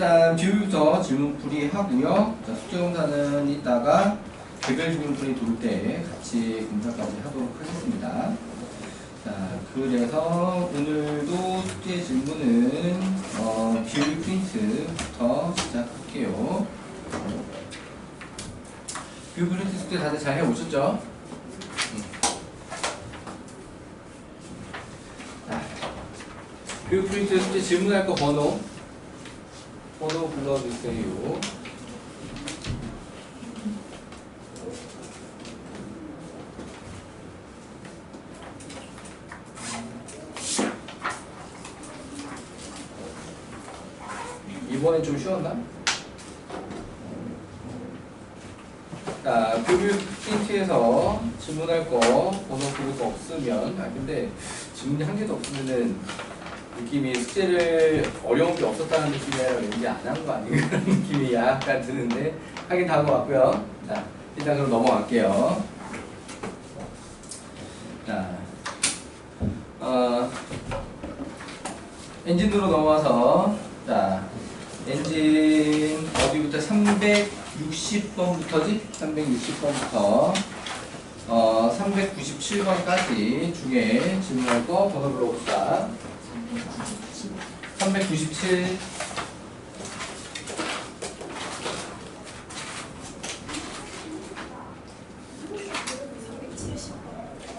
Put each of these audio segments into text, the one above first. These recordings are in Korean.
일단 뷰부터 질문풀이 하고요. 자, 숙제공사는 이따가 개별 질문풀이 돌 때 같이 검사까지 하도록 하겠습니다. 자, 그래서 오늘도 숙제 질문은 뷰 프린트부터 시작할게요. 뷰 프린트 숙제 다들 잘 해오셨죠? 뷰 프린트 숙제 질문할 거 번호 불러주세요. 이번엔 좀 쉬웠나? 자, 뷰 프린트에서 질문할 거 번호 그것도 없으면 근데 질문이 한 개도 없으면은 느낌이 숙제를 어려운 게 없었다는 느낌이라 왠지 안 한 거 아닌가 그런 느낌이 약간 드는데 하긴 다 한 것 같고요. 자, 일단 그럼 넘어갈게요. 자, 엔진으로 넘어와서 자, 엔진 어디부터 360번부터지? 360번부터 397번까지 중에 질문할 거 번호 불러봅시다. 397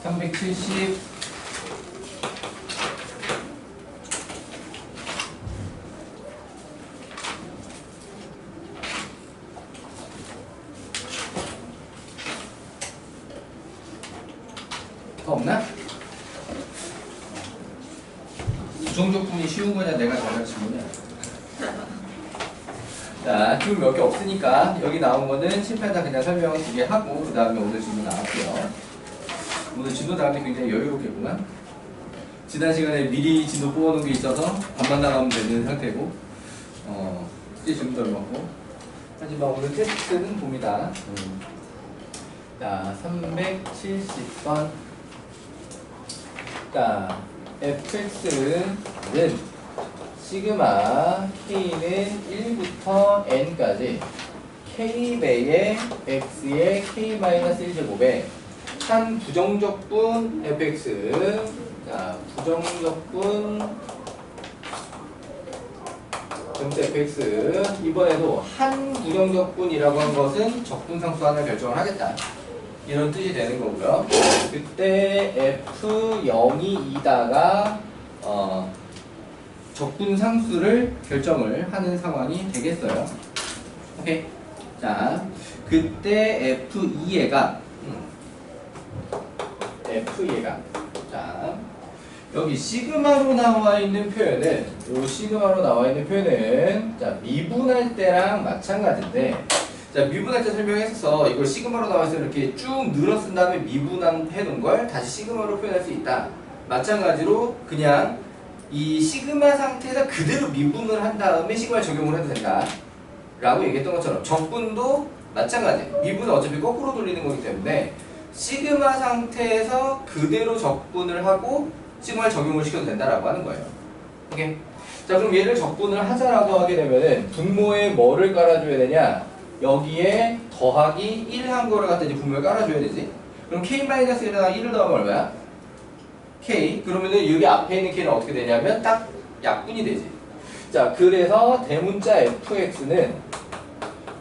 370 더 없나? 부정적분이 쉬운 거냐 내가 잘가르친 거냐? 자, 지금 몇 개 없으니까 여기 나온 거는 칠판에다 그냥 설명 2개 하고 그 다음에 오늘 질문 나갈게요. 오늘 진도 나갈 때 굉장히 여유롭겠구만. 지난 시간에 미리 진도 뽑아놓은 게 있어서 반만 나가면 되는 상태고 숙제 질문도 얼마고 하지만 오늘 테스트는 봅니다. 자, 370번 자, fx는 시그마 k는 1부터 n까지 k배의 x의 k-1제곱에 한 부정적분 fx 자, 부정적분 점수 fx 이번에도 한 부정적분이라고 한 것은 적분상수 하나 결정을 하겠다 이런 뜻이 되는 거고요. 그때 F0이다가 적분상수를 결정을 하는 상황이 되겠어요. 오케이. 자, 그때 F2얘가 자, 여기 시그마로 나와 있는 표현은 자, 미분할 때랑 마찬가지인데 자, 미분할 때 설명했어서 이걸 시그마로 나와서 이렇게 쭉 늘어 쓴 다음에 미분해 놓은 걸 다시 시그마로 표현할 수 있다. 마찬가지로 그냥 이 시그마 상태에서 그대로 미분을 한 다음에 시그마를 적용을 해도 된다. 라고 얘기했던 것처럼 적분도 마찬가지. 미분은 어차피 거꾸로 돌리는 거기 때문에 시그마 상태에서 그대로 적분을 하고 시그마를 적용을 시켜도 된다라고 하는 거예요. 오케이? 자, 그럼 얘를 적분을 하자라고 하게 되면은 분모에 뭐를 깔아줘야 되냐? 여기에 더하기 1 한 거를 갖다 이제 분모에 깔아줘야 되지. 그럼 k-1에다가 1을 더하면 얼마야? k. 그러면은 여기 앞에 있는 k는 어떻게 되냐면 딱 약분이 되지. 자, 그래서 대문자 fx는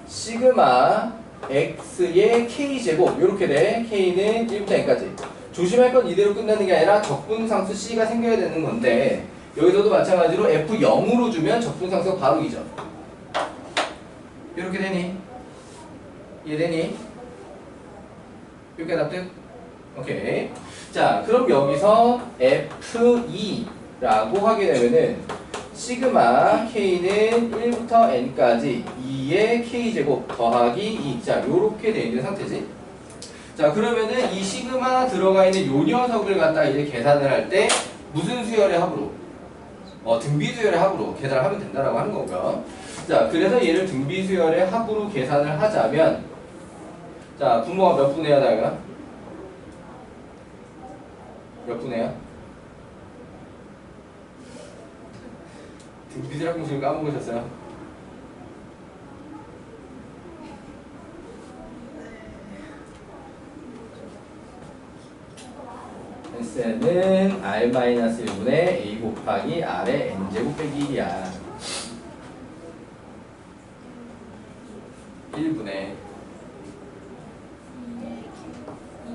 시그마 x의 k제곱 이렇게 돼. k는 1부터 n까지. 조심할 건 이대로 끝나는 게 아니라 적분상수 c가 생겨야 되는 건데 여기서도 마찬가지로 f0으로 주면 적분상수가 바로 2죠. 이렇게 되니? 이해되니? 이렇게 납득? 오케이. 자, 그럼 여기서 F2라고 하게 되면은 시그마 K는 1부터 N까지 2의 K제곱 더하기 2. 자, 요렇게 돼 있는 상태지. 자, 그러면은 이 시그마 들어가 있는 요 녀석을 갖다 이제 계산을 할 때 무슨 수열의 합으로? 등비수열의 합으로 계산을 하면 된다라고 하는 거고요. 자, 그래서 얘를 등비수열의 합으로 계산을 하자면 자, 분모가 몇 분해야 나가? 몇 분해야? 등비수열 합공식을 까먹으셨어요? SN은 R-1분의 A 곱하기 R의 N제곱 빼기 1이야. 1분의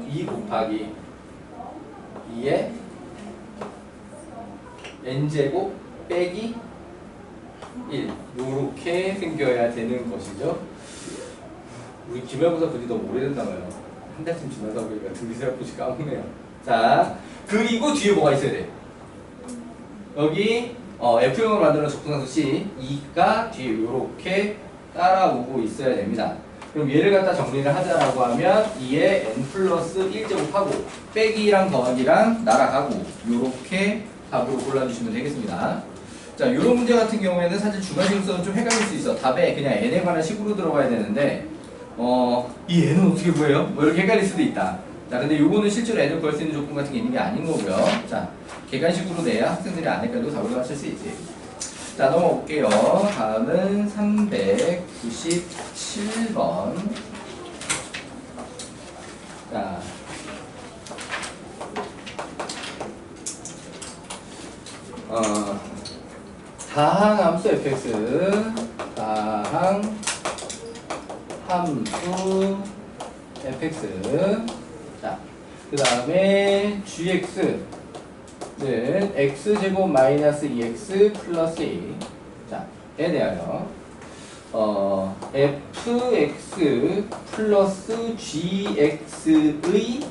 2 곱하기 2의 N제곱 빼기 1. 요렇게 생겨야 되는 것이죠. 우리 기말고사 그리 너무 오래됐나봐요. 한 달쯤 지나서 그러니까 둘이 생각보시 까먹네요. 자, 그리고 뒤에 뭐가 있어야 돼? 여기 F형으로 만드는 적분상수 C 2가 뒤에 이렇게 따라오고 있어야 됩니다. 그럼 얘를 갖다 정리를 하자라고 하면 2에 n 플러스 1제곱하고 빼기랑 더하기랑 날아가고 이렇게 답으로 골라주시면 되겠습니다. 자, 이런 문제 같은 경우에는 사실 주관식으로서는 좀 헷갈릴 수 있어. 답에 그냥 n에 관한 식으로 들어가야 되는데 이 n은 어떻게 구해요? 뭐 이렇게 헷갈릴 수도 있다. 자, 근데 요거는 실제로 n을 구할 수 있는 조건 같은 게 있는 게 아닌 거고요. 자, 객관식으로 내야 학생들이 안 헷갈리고 답을 맞출 수 있지. 자, 넘어올게요. 다음은 397번. 자, 다항함수 fx, 다항함수 fx. 자, 그 다음에 gx는 x제곱 마이너스 2x 플러스 2. 자, 에 대하여 fx 플러스 gx의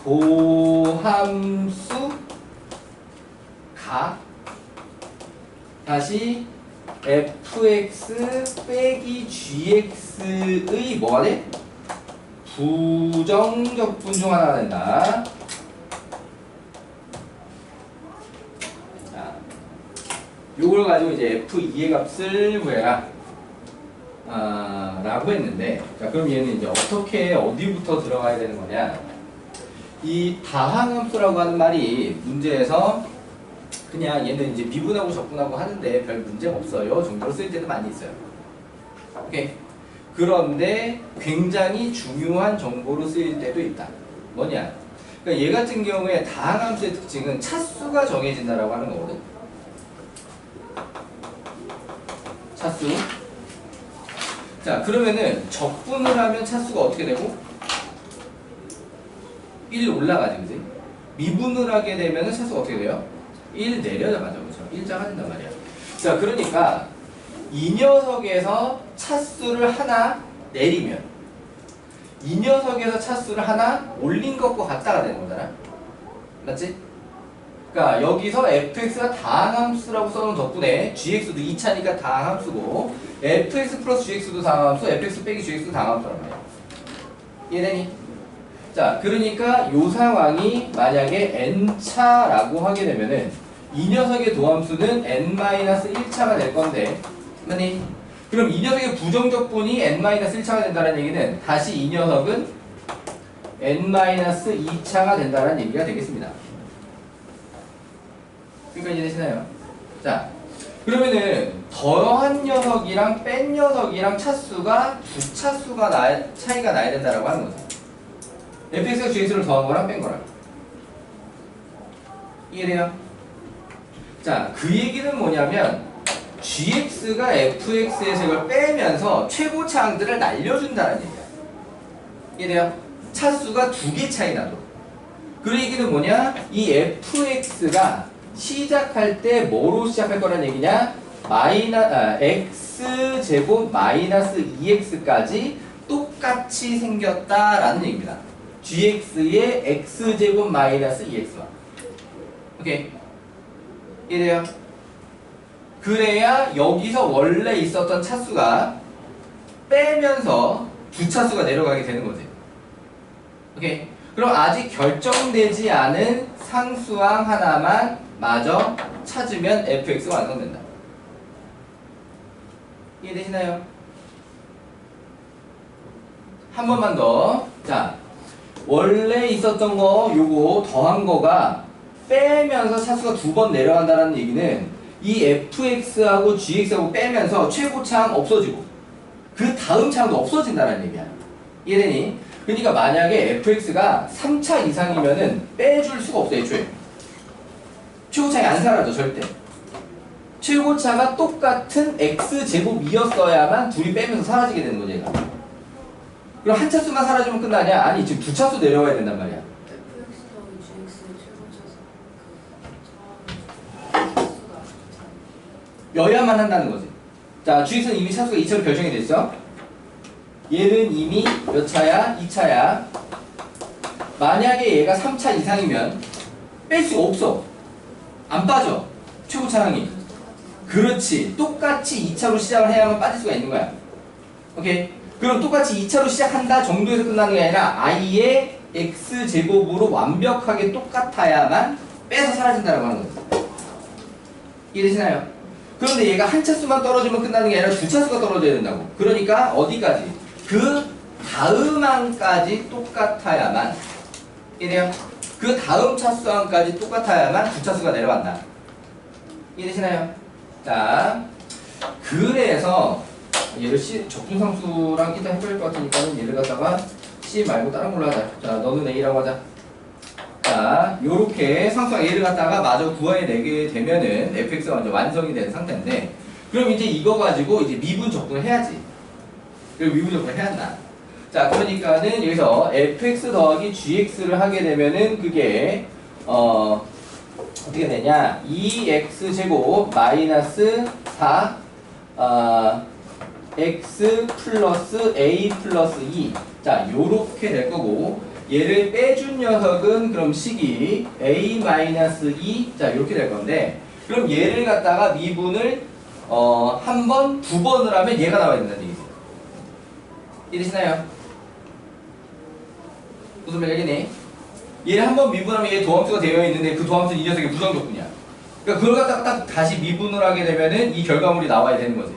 도함수가 다시 fx 빼기 gx의 뭐가 돼? 부정적분 중 하나가 된다. 자, 요걸 가지고 이제 f2의 값을 구해라. 라고 했는데, 자, 그럼 얘는 이제 어떻게, 어디부터 들어가야 되는 거냐? 이 다항함수라고 하는 말이 문제에서 그냥 얘는 이제 미분하고 적분하고 하는데 별 문제가 없어요 정도로 쓸 때도 많이 있어요. 오케이. 그런데 굉장히 중요한 정보로 쓰일 때도 있다. 뭐냐? 그러니까 얘 같은 경우에 다항함수의 특징은 차수가 정해진다라고 하는 거거든. 차수. 자, 그러면은 적분을 하면 차수가 어떻게 되고? 1 올라가지, 그지? 미분을 하게 되면은 차수가 어떻게 돼요? 1 내려야 맞아, 그렇죠? 1 작아진단 말이야. 자, 그러니까 이 녀석에서 차수를 하나 내리면 이 녀석에서 차수를 하나 올린 것과 같다가 되는 거잖아. 맞지? 그러니까 여기서 fx가 다항함수라고 써놓은 덕분에 gx도 2차니까 다항함수고 fx 플러스 gx도 다항함수, fx 빼기 gx도 다항함수란 말이야. 이해되니? 자, 그러니까 이 상황이 만약에 n차라고 하게 되면은 이 녀석의 도함수는 n-1차가 될 건데, 맞니? 그럼 이 녀석의 부정적분이 n-1차가 된다는 얘기는 다시 이 녀석은 n-2차가 된다는 얘기가 되겠습니다. 여기까지 이해되시나요? 자, 그러면은 더한 녀석이랑 뺀 녀석이랑 차수가 두 차수가 차이가 나야 된다라고 하는 거죠. fx가 gx를 더한 거랑 뺀 거랑. 이해돼요? 자, 그 얘기는 뭐냐면 gx가 fx에서 이걸 빼면서 최고차항들을 날려준다는 얘기야. 이해돼요? 차수가 두 개 차이 나도. 그 얘기는 뭐냐? 이 fx가 시작할 때 뭐로 시작할 거란 얘기냐? x제곱 마이너스 2x까지 똑같이 생겼다라는 얘기입니다. gx의 x제곱 마이너스 2x와. 오케이. 이래요. 그래야 여기서 원래 있었던 차수가 빼면서 두 차수가 내려가게 되는 거지. 오케이. 그럼 아직 결정되지 않은 상수항 하나만 마저 찾으면 fx가 완성된다. 이해되시나요? 한 번만 더. 자, 원래 있었던 거 요거 더한 거가 빼면서 차수가 두 번 내려간다는 얘기는 이 fx하고 gx하고 빼면서 최고차항 없어지고 그 다음 차항도 없어진다는 얘기야. 이해되니? 그러니까 만약에 fx가 3차 이상이면은 빼줄 수가 없어 애초에. 최고차이 안 사라져 절대. 최고차가 똑같은 x제곱이었어야만 둘이 빼면서 사라지게 되는 거지 얘가. 그럼 한 차수만 사라지면 끝나냐? 아니 지금 두 차수 내려와야 된단 말이야. fx 더하기 gx의 최고차수 여야만 한다는 거지. 자, gx는 이미 차수가 2차로 결정이 됐어. 얘는 이미 몇 차야? 2차야. 만약에 얘가 3차 이상이면 뺄 수가 없어. 안 빠져. 최고차항이. 그렇지. 똑같이 2차로 시작을 해야만 빠질 수가 있는 거야. 오케이? 그럼 똑같이 2차로 시작한다 정도에서 끝나는 게 아니라 i의 x제곱으로 완벽하게 똑같아야만 빼서 사라진다라고 하는 거죠. 이해되시나요? 그런데 얘가 한 차수만 떨어지면 끝나는 게 아니라 두 차수가 떨어져야 된다고. 그러니까 어디까지? 그 다음 항까지 똑같아야만. 이해돼요? 그 다음 차수항까지 똑같아야만 두 차수가 내려간다. 이해되시나요? 자, 그래서 얘를 C 적분상수랑 이따 해볼 것 같으니까 얘를 갖다가 C 말고 다른 걸로 하자. 자, 너는 A라고 하자. 자, 요렇게 상수항 A를 갖다가 마저 구해내게 되면은 fx가 완전 완성이 된 상태인데, 그럼 이제 이거 가지고 이제 미분 적분을 해야지. 그리고 미분 적분을 해야 한다. 자, 그러니까는 여기서 fx 더하기 gx를 하게 되면은 그게 어떻게 되냐? 2x제곱 마이너스 4 x 플러스 a 플러스 2. 자, 요렇게 될 거고, 얘를 빼준 녀석은 그럼 식이 a 마이너스 2. 자, 요렇게 될 건데, 그럼 얘를 갖다가 미분을 한 번, 두 번을 하면 얘가 나와야 된다는 얘기죠. 이해되시나요? 무슨 말이니? 얘를 한 번 미분하면 얘 도함수가 되어 있는데 그 도함수는 이 녀석의 부정적분이야. 그러니까 그걸 갖다가 딱 다시 미분을 하게 되면은 이 결과물이 나와야 되는 거지.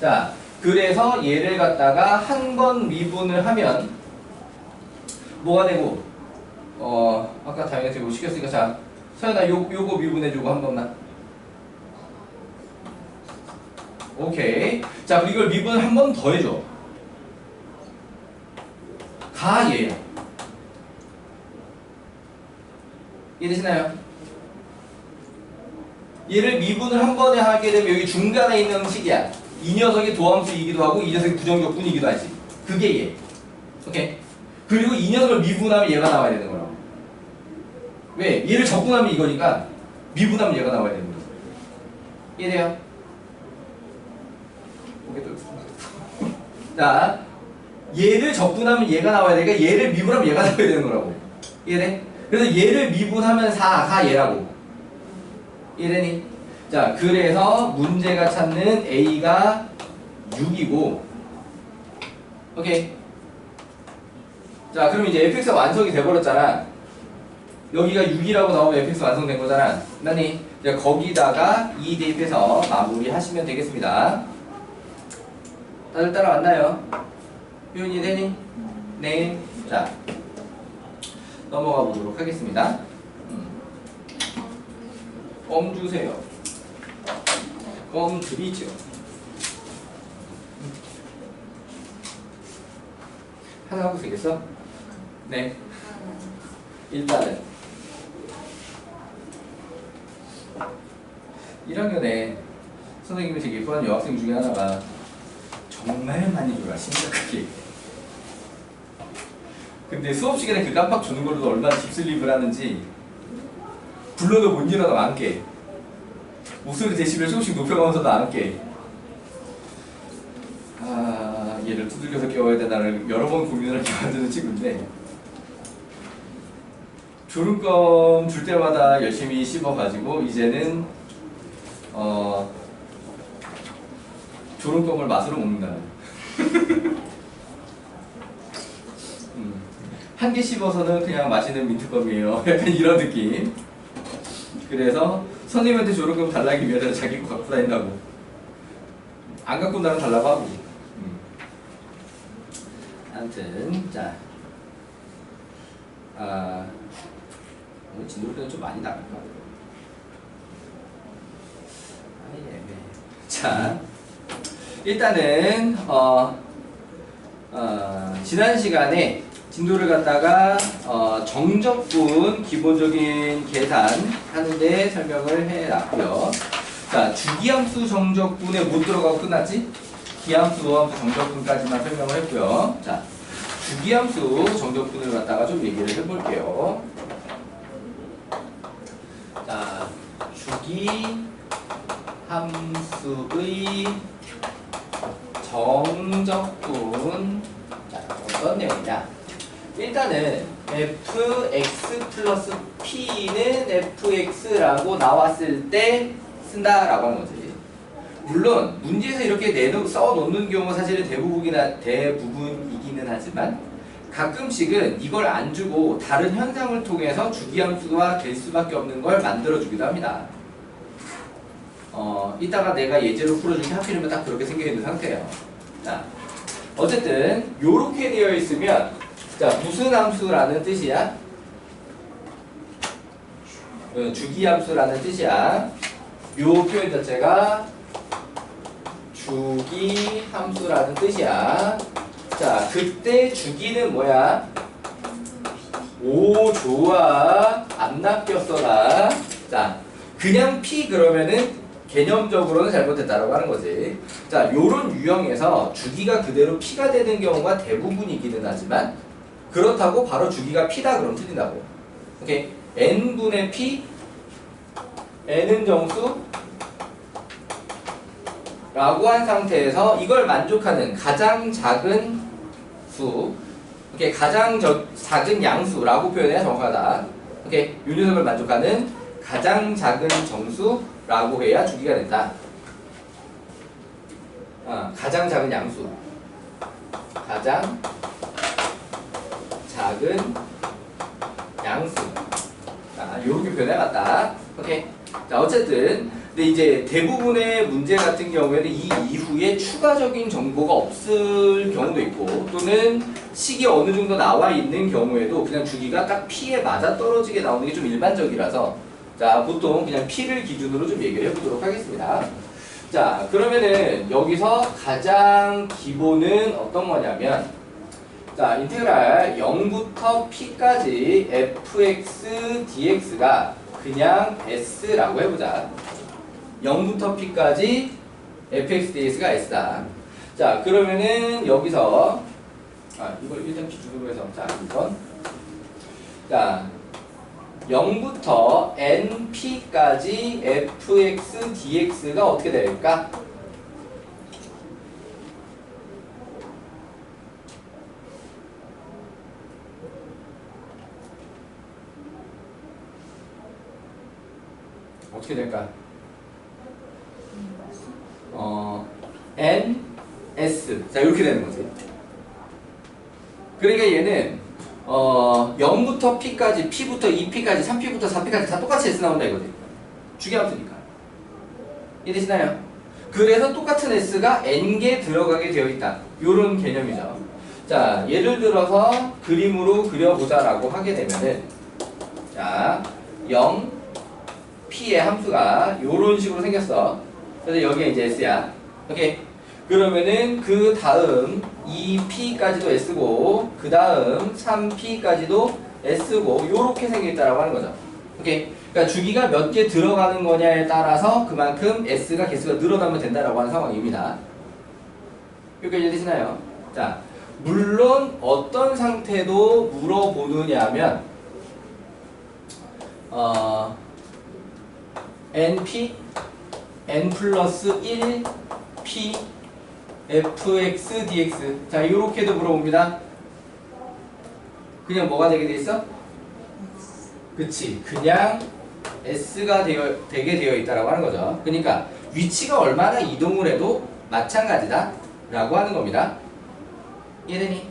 자, 그래서 얘를 갖다가 한 번 미분을 하면 뭐가 되고, 아까 다이어트 이거 시켰으니까, 자, 서연아 요거 미분해주고 한 번만. 오케이. 자, 그리고 이걸 미분을 한 번 더 해줘. 가 얘야. 이해되시나요? 얘를 미분을 한 번에 하게 되면 여기 중간에 있는 식이야. 이 녀석이 도함수이기도 하고 이 녀석이 부정적분이기도 하지. 그게 얘. 오케이. 그리고 이 녀석을 미분하면 얘가 나와야 되는 거라고. 왜? 얘를 적분하면 이거니까 미분하면 얘가 나와야 되는 거죠. 이해돼요? 오케이, 또 자, 얘를 적분하면 얘가 나와야 되니까 얘를 미분하면 얘가 나와야 되는 거라고. 이해돼? 그래서 얘를 미분하면 4가 얘라고. 이해되니? 자, 그래서 문제가 찾는 A가 6이고, 오케이. 자, 그럼 이제 fx가 완성이 돼버렸잖아. 여기가 6이라고 나오면 fx 완성된 거잖아. 맞니? 이제 거기다가 2 대입해서 마무리 하시면 되겠습니다. 다들 따라왔나요? 표현이 되니? 네. 자, 넘어가 보도록 하겠습니다. 껌 주세요. 껌 드리죠. 하나 하고 되겠어? 네. 일단은 1학년에 선생님이 되게 예뻐하는 여학생 중에 하나가 정말 많이 놀아, 심각하게. 근데 수업 시간에 그 깜빡 주는 걸로도 얼마나 딥슬립을 하는지, 불러도 못 일어나 안 깨. 목소리 데시벨 조금씩 높여가면서도 안 깨. 아, 얘를 두들겨서 깨워야 되나를 여러 번 고민을 하게 만드는 친구인데, 졸음껌 줄 때마다 열심히 씹어가지고 이제는 졸음껌을 맛으로 먹는다. 한 개 씹어서는 그냥 맛있는 민트껌이에요. 약간 이런 느낌. 그래서 선생님한테 졸음껌 달라기 위해서 자기 거 갖고 다닌다고. 안 갖고 나는 달라고 하고. 아무튼 자, 진도를 좀 많이 나갈까? 아니, 애매해. 자, 일단은 지난 시간에 진도를 갖다가 정적분 기본적인 계산하는데 설명을 해놨고요. 자, 주기함수 정적분에 못 들어가고 끝났지? 기함수, 함수, 정적분까지만 설명을 했고요. 자, 주기함수 정적분을 갖다가 좀 얘기를 해볼게요. 자, 주기함수의 정적분. 자, 어떤 내용이냐? 일단은 fx 플러스 p는 fx라고 나왔을 때 쓴다라고 하는 거지. 물론 문제에서 이렇게 써놓는 경우 사실은 대부분이기는 하지만 가끔씩은 이걸 안 주고 다른 현상을 통해서 주기함수가 될 수밖에 없는 걸 만들어주기도 합니다. 이따가 내가 예제로 풀어줄게 하필이면 딱 그렇게 생겨있는 상태예요. 자, 어쨌든 요렇게 되어 있으면 자, 무슨 함수라는 뜻이야? 주기함수라는 뜻이야. 요 표현 자체가 주기함수라는 뜻이야. 자, 그때 주기는 뭐야? 오, 좋아. 안 낚였어라. 자, 그냥 P 그러면은 개념적으로는 잘못됐다라고 하는 거지. 자, 요런 유형에서 주기가 그대로 P가 되는 경우가 대부분이기는 하지만 그렇다고 바로 주기가 P다 그럼 틀린다고. 오케이. N분의 P, N은 정수 라고 한 상태에서 이걸 만족하는 가장 작은 수, 오케이, 가장 작은 양수라고 표현해야 정확하다. 오케이, 이 녀석을 만족하는 가장 작은 정수라고 해야 주기가 된다. 가장 작은 양수, 가장 작은 양수. 자, 요렇게 표현해봤다. 오케이. 자, 어쨌든 근데 이제 대부분의 문제 같은 경우에는 이 이후에 추가적인 정보가 없을 경우도 있고 또는 식이 어느 정도 나와 있는 경우에도 그냥 주기가 딱 P에 맞아떨어지게 나오는 게 좀 일반적이라서 자, 보통 그냥 P를 기준으로 좀 얘기를 해보도록 하겠습니다. 자, 그러면은 여기서 가장 기본은 어떤 거냐면 자, 인테그랄 0부터 P까지 fx dx가 그냥 s라고 해보자. 0부터 P까지 fx dx가 s다. 자, 그러면은 여기서 이걸 일단 기준으로 해서 자, 이건 자, 0부터 np까지 fx dx가 어떻게 될까? 어떻게 될까? n, s. 자, 이렇게 되는 거지. 그러니까 얘는 0부터 p까지, p부터 2p까지, 3p부터 4p까지 다 똑같이 s 나온다 이거지. 주기함수니까. 이해되시나요? 그래서 똑같은 s가 n개 들어가게 되어 있다. 요런 개념이죠. 자, 예를 들어서 그림으로 그려보자라고 하게 되면은 자, 0, p의 함수가 요런 식으로 생겼어. 그래서 여기에 이제 s야. 오케이. 그러면은 그 다음 2p까지도 s고 그 다음 3p까지도 s고 요렇게 생겼다라고 하는 거죠. 오케이. 그러니까 주기가 몇 개 들어가는 거냐에 따라서 그만큼 s가 개수가 늘어나면 된다라고 하는 상황입니다. 여기까지 이해되시나요? 자, 물론 어떤 상태도 물어보느냐면 np n 플러스 1 p fx dx. 자, 요렇게도 물어봅니다. 그냥 뭐가 되게 돼 있어? 그치, 그냥 s가 되게 되어 있다라고 하는 거죠. 그러니까 위치가 얼마나 이동을 해도 마찬가지다 라고 하는 겁니다. 이해되니?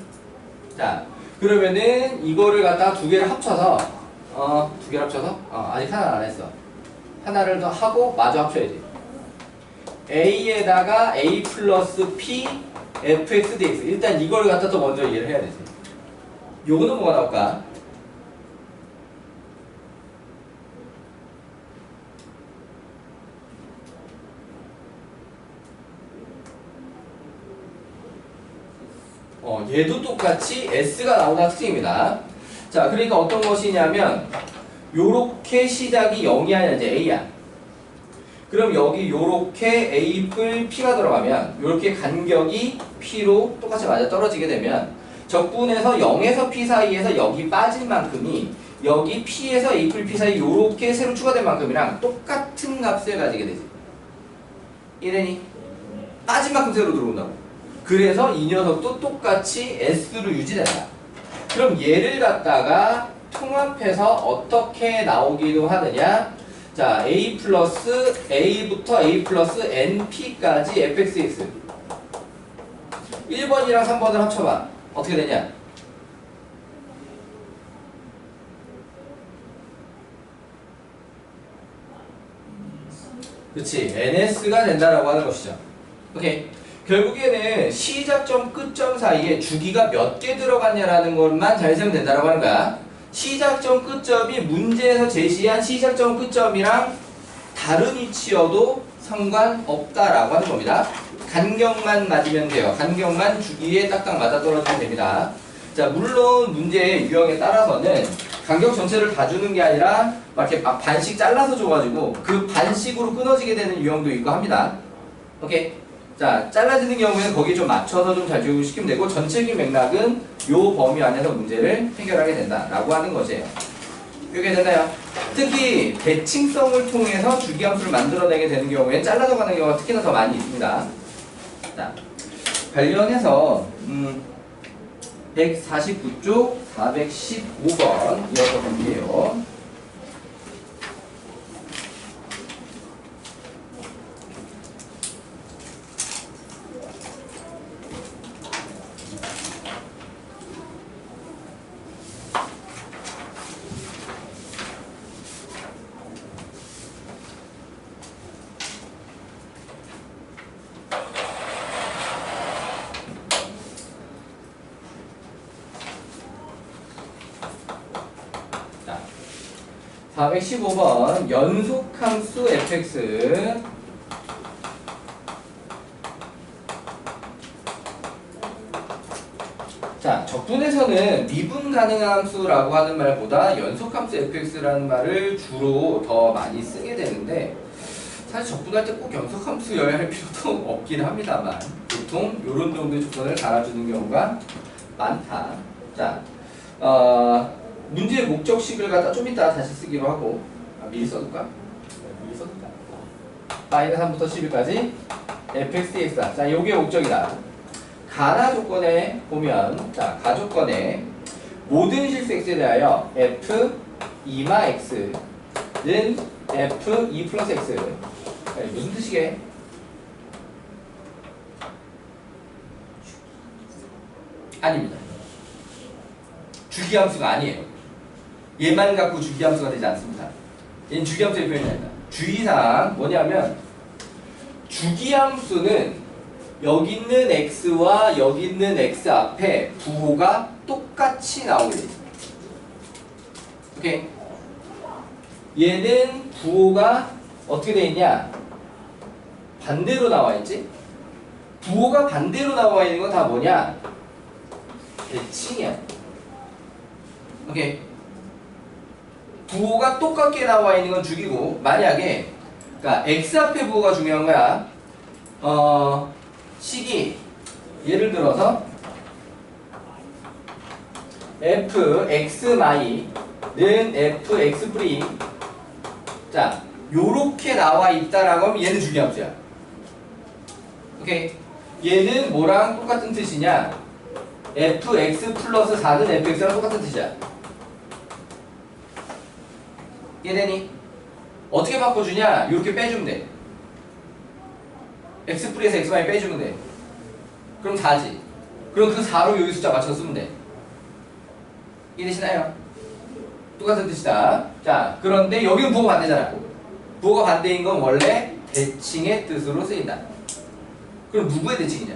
자, 그러면은 이거를 갖다가 두 개를 합쳐서 아직 하나 안 했어. 하나를 더 하고 마저 합쳐야지. a에다가 a 플러스 p fx dx. 일단 이걸 갖다 또 먼저 이해를 해야 되지. 요거는 뭐가 나올까? 얘도 똑같이 S가 나오는 특징입니다. 자, 그러니까 어떤 것이냐면 요렇게 시작이 0이 아니라 이제 A야. 그럼 여기 요렇게 A뿔 P가 들어가면 요렇게 간격이 P로 똑같이 맞아 떨어지게 되면 적분에서 0에서 P 사이에서 여기 빠진 만큼이 여기 P에서 A뿔 P 사이 요렇게 새로 추가된 만큼이랑 똑같은 값을 가지게 되지. 이래니? 빠진 만큼 새로 들어온다고. 그래서 이 녀석도 똑같이 S로 유지된다. 그럼 얘를 갖다가 통합해서 어떻게 나오기도 하느냐? 자, A 플러스 A부터 A 플러스 NP까지 fxx 1번이랑 3번을 합쳐봐. 어떻게 되냐? 그치, NS가 된다라고 하는 것이죠. 오케이. 결국에는 시작점, 끝점 사이에 주기가 몇 개 들어갔냐라는 것만 잘 세면 된다라고 하는 거야. 시작점, 끝점이 문제에서 제시한 시작점, 끝점이랑 다른 위치여도 상관없다라고 하는 겁니다. 간격만 맞으면 돼요. 간격만 주기에 딱딱 맞아떨어지면 됩니다. 자, 물론 문제의 유형에 따라서는 간격 전체를 다 주는 게 아니라 막 이렇게 막 반씩 잘라서 줘가지고 그 반씩으로 끊어지게 되는 유형도 있고 합니다. 오케이? 자, 잘라지는 경우에는 거기에 좀 맞춰서 좀 잘 적용시키면 되고 전체적인 맥락은 요 범위 안에서 문제를 해결하게 된다라고 하는 것이에요. 이게 되나요? 특히 대칭성을 통해서 주기함수를 만들어내게 되는 경우에 잘라서 가는 경우가 특히나 더 많이 있습니다. 자, 관련해서 149쪽 415번 이어서 볼게요. 자, 415번 연속함수 fx 자, 적분에서는 미분 가능한 함수라고 하는 말보다 연속함수 fx라는 말을 주로 더 많이 쓰게 되는데 사실 적분할 때 꼭 연속함수여야 할 필요도 없긴 합니다만 보통 이런 정도의 조건을 달아주는 경우가 많다. 자, 문제의 목적식을 갖다 좀 이따 다시 쓰기로 하고 미리 써둘까? 미리 써둘까? 마이너스 3부터 11까지 fx dx다. 자, 요게 목적이다. 가나 조건에 보면 자, 가조건에 모든 실수 x에 대하여 f 2마 x는 f 2 플러스 x 무슨 뜻이게? 아닙니다. 주기함수가 아니에요. 얘만 갖고 주기함수가 되지 않습니다. 얘는 주기함수의 표현이 아니다. 주의사항 뭐냐면 주기함수는 여기 있는 x와 여기 있는 x 앞에 부호가 똑같이 나오게 돼 있습니다. 오케이? 얘는 부호가 어떻게 돼 있냐? 반대로 나와 있지? 부호가 반대로 나와 있는 건 다 뭐냐? 대칭이야. 오케이. 부호가 똑같게 나와 있는 건 주기고 만약에 그러니까 x 앞에 부호가 중요한 거야. 식이 예를 들어서 fx마이는 fx 프림 자 요렇게 나와 있다라고 하면 얘는 주기함수야. 오케이. 얘는 뭐랑 똑같은 뜻이냐? fx 플러스 4는 fx랑 똑같은 뜻이야. 이해되니? 어떻게 바꿔주냐? 이렇게 빼주면 돼. x 프리에서 x 마이 빼주면 돼. 그럼 4지. 그럼 그 4로 여기 숫자 맞춰서 쓰면 돼. 이해되시나요? 똑같은 뜻이다. 자, 그런데 여기는 부호가 반대잖아. 부호가 반대인 건 원래 대칭의 뜻으로 쓰인다. 그럼 누구의 대칭이냐?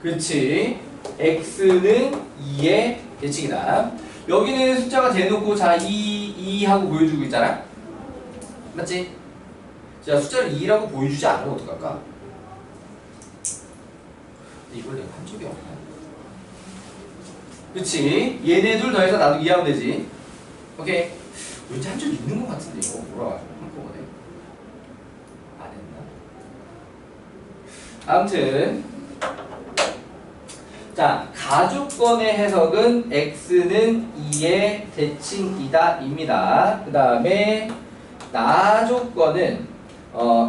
그렇지. x는 2의 대칭이다. 여기는 숫자가 대놓고 자 2 하고 보여주고 있잖아. 맞지? 자, 숫자를 2라고 보여주지 않으면 어떡할까? 이걸 내가 한 적이 없나? 그치? 얘네 둘 더해서 나도 2하면 되지. 오케이. 왠지 한 줄 있는 것 같은데 이거 뭐라 한꺼번에 안 했나? 아무튼 자, 가족권의 해석은 x는 2의 대칭이다 입니다. 그 다음에 나조건은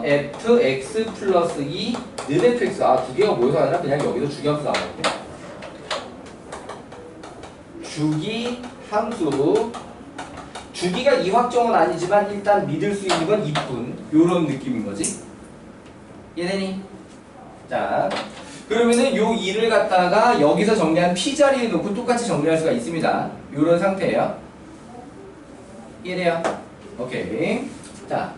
fx 플러스 2 는 fx. 두 개가 모여서 아니라 그냥 여기서 주기함수 나오는데 주기 함수. 주기가 이 확정은 아니지만 일단 믿을 수 있는 건 2분 요런 느낌인 거지. 이해되니? 자, 그러면은 요 2를 갖다가 여기서 정리한 P자리에 놓고 똑같이 정리할 수가 있습니다. 요런 상태예요. 이해돼요? 오케이. 자,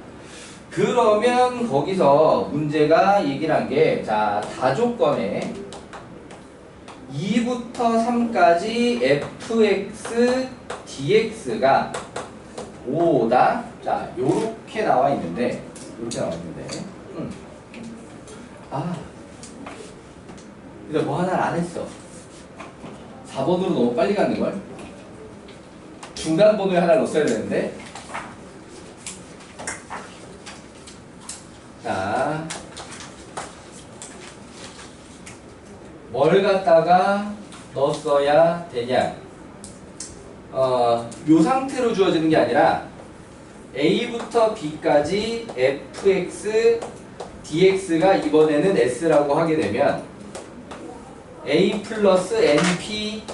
그러면 거기서 문제가 얘기를 한 게, 자, 다조건에 2부터 3까지 fx dx가 5다. 자, 요렇게 나와 있는데, 근데 뭐 하나를 안 했어. 4번으로 너무 빨리 갔는걸? 중간 번호에 하나 넣었어야 되는데. 자, 뭘 갖다가 넣었어야 되냐? 요 상태로 주어지는 게 아니라 A부터 B까지 fx dx가 이번에는 s라고 하게 되면 A 플러스 np,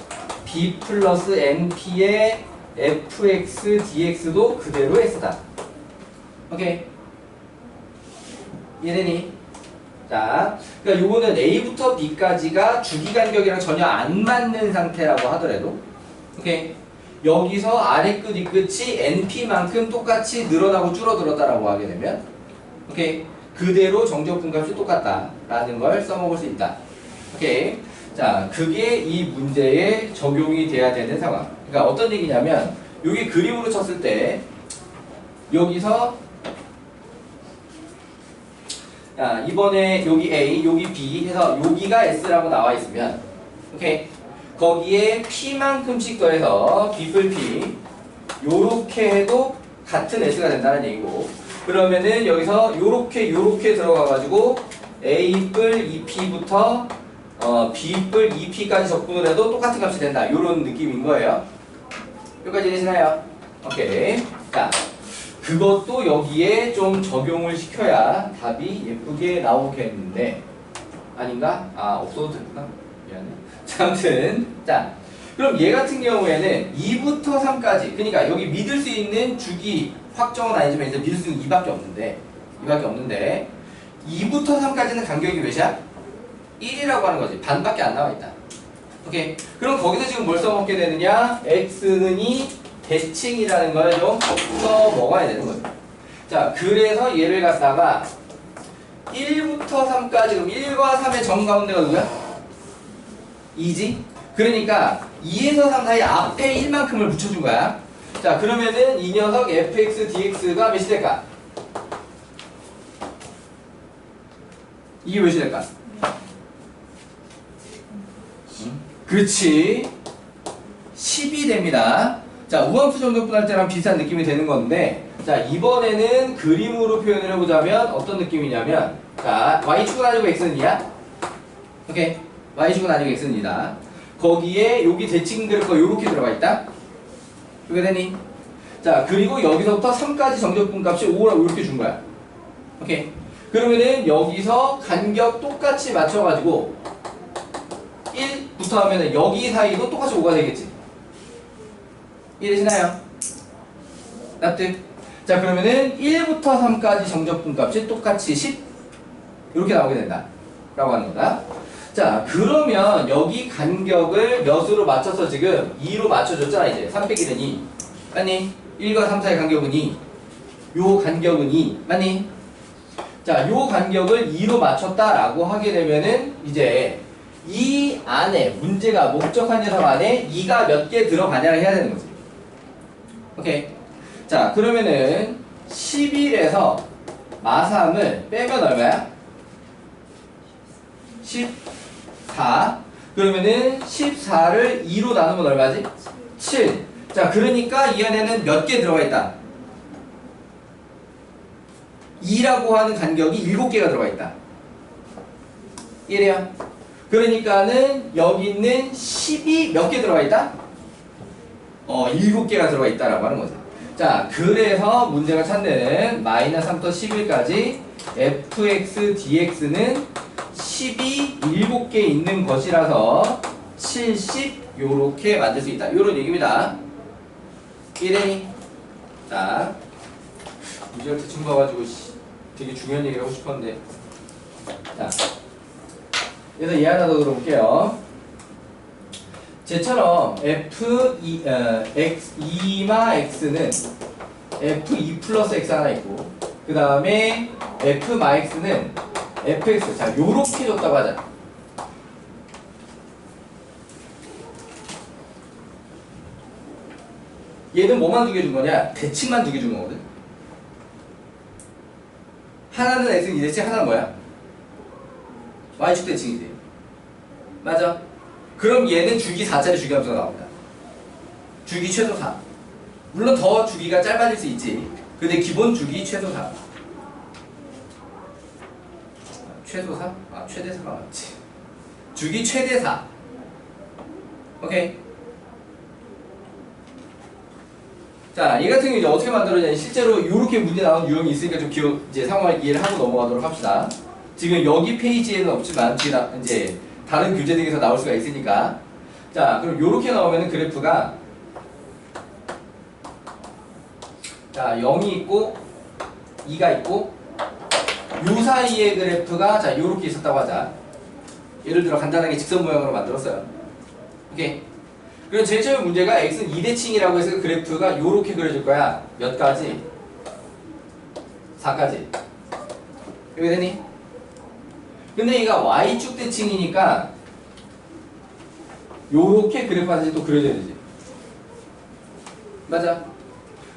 B 플러스 np의 fx dx도 그대로 s다. 오케이. 이해되니? 자, 그러니까 요거는 A부터 B까지가 주기간격이랑 전혀 안 맞는 상태라고 하더라도, 오케이. 여기서 아래 끝, 이 끝이 np만큼 똑같이 늘어나고 줄어들었다라고 하게 되면, 오케이. 그대로 정적분값이 똑같다라는 걸 써먹을 수 있다. 오케이. 자, 그게 이 문제에 적용이 돼야 되는 상황. 그러니까 어떤 얘기냐면, 여기 그림으로 쳤을 때, 여기서 자, 이번에 여기 A, 여기 B 해서 여기가 S라고 나와 있으면, 오케이. 거기에 P만큼씩 더해서 B 뿔 P 요렇게 해도 같은 S가 된다는 얘기고, 그러면은 여기서 요렇게 들어가가지고 A 뿔 2P부터 B 뿔 2P까지 적분을 해도 똑같은 값이 된다. 요런 느낌인 거예요. 여기까지 되시나요? 오케이. 자, 그것도 여기에 좀 적용을 시켜야 답이 예쁘게 나오겠는데, 아닌가? 없어도 됐구나. 미안해. 자, 아무튼 자, 그럼 얘 같은 경우에는 2부터 3까지, 그러니까 여기 믿을 수 있는 주기 확정은 아니지만 이제 믿을 수 있는 2밖에 없는데 2부터 3까지는 간격이 몇이야? 1이라고 하는 거지. 반밖에 안 나와 있다. 오케이. 그럼 거기서 지금 뭘 써먹게 되느냐? x는 2 대칭이라는 걸 좀 써먹어야 되는 거죠. 자, 그래서 얘를 갖다가 1부터 3까지, 그럼 1과 3의 정 가운데가 누구야? 2지? 그러니까 2에서 3 사이 앞에 1만큼을 붙여준 거야. 자, 그러면은 이 녀석 fx dx가 몇이 될까? 이게 몇이 될까? 그렇지. 10이 됩니다. 자, 우함수 정적분할 때랑 비슷한 느낌이 되는 건데, 자, 이번에는 그림으로 표현을 해보자면 어떤 느낌이냐면, 자, y축은 아니고 x는 2야? 오케이. y축은 아니고 x는 2다. 거기에 여기 대칭 그릴 거 요렇게 들어가 있다. 그게 되니? 자, 그리고 여기서부터 3까지 정적분 값이 5라고 이렇게 준 거야. 오케이. 그러면은 여기서 간격 똑같이 맞춰가지고 1부터 하면은 여기 사이도 똑같이 5가 되겠지. 이해되시나요? 납득? 자, 그러면은 1부터 3까지 정적분 값이 똑같이 10 이렇게 나오게 된다 라고 하는 거다. 자, 그러면 여기 간격을 몇으로 맞춰서 지금 2로 맞춰줬잖아. 이제 3 빼기는 2 맞니? 1과 3 사이 간격은 2, 요 간격은 2 맞니? 자, 요 간격을 2로 맞췄다라고 하게 되면은 이제 이 안에 문제가 목적한 녀석 안에 2가 몇 개 들어가냐를 해야 되는 거지. 오케이. 자, 그러면은 11에서 마3을 빼면 얼마야? 14. 그러면은 14를 2로 나누면 얼마지? 7. 자, 그러니까 이 안에는 몇 개 들어가 있다? 2라고 하는 간격이 7개가 들어가 있다. 이래요. 그러니까는 여기 있는 10이 몇 개 들어가 있다? 7개가 들어가 있다라고 하는 거죠. 자, 그래서 문제가 찾는 마이너스 3부터 11까지 fx dx는 10이 7개 있는 것이라서 70 요렇게 만들 수 있다. 요런 얘기입니다. 이래니? 자, 문제를 대충 봐가지고 되게 중요한 얘기를 하고 싶었는데. 자, 그래서 얘 하나 더 들어볼게요. 쟤처럼 f2마 x는 f2 플러스 x 하나 있고, 그 다음에 f마 x는 fx. 자, 요렇게 줬다고 하자. 얘는 뭐만 두 개 준 거냐? 대칭만 두 개 준 거거든. 하나는 x는 2대칭, 하나는 뭐야? y축 대칭이지. 맞아? 그럼 얘는 주기 4짜리 주기함수가 나옵니다. 주기 최소 4. 물론 더 주기가 짧아질 수 있지. 근데 기본 주기 최소 4. 최소 4? 아, 최대 4가 맞지. 주기 최대 4. 오케이. 자, 얘 같은 경우 이제 어떻게 만들어지냐면 실제로 이렇게 문제 나온 유형이 있으니까 좀 이제 상황을 이해를 하고 넘어가도록 합시다. 지금 여기 페이지에는 없지만 이제 다른 교재 등에서 나올 수가 있으니까. 자, 그럼 이렇게 나오면은 그래프가 자 0이 있고 2가 있고 요 사이의 그래프가 자 요렇게 있었다고 하자. 예를 들어 간단하게 직선 모양으로 만들었어요. 오케이. 그럼 제일 처음 문제가 x는 2대칭이라고 해서 그래프가 요렇게 그려질 거야. 몇 가지? 4까지. 이렇게 되니? 근데 얘가 y축 대칭이니까 요렇게 그래프가 다시 또 그려져야 되지. 맞아.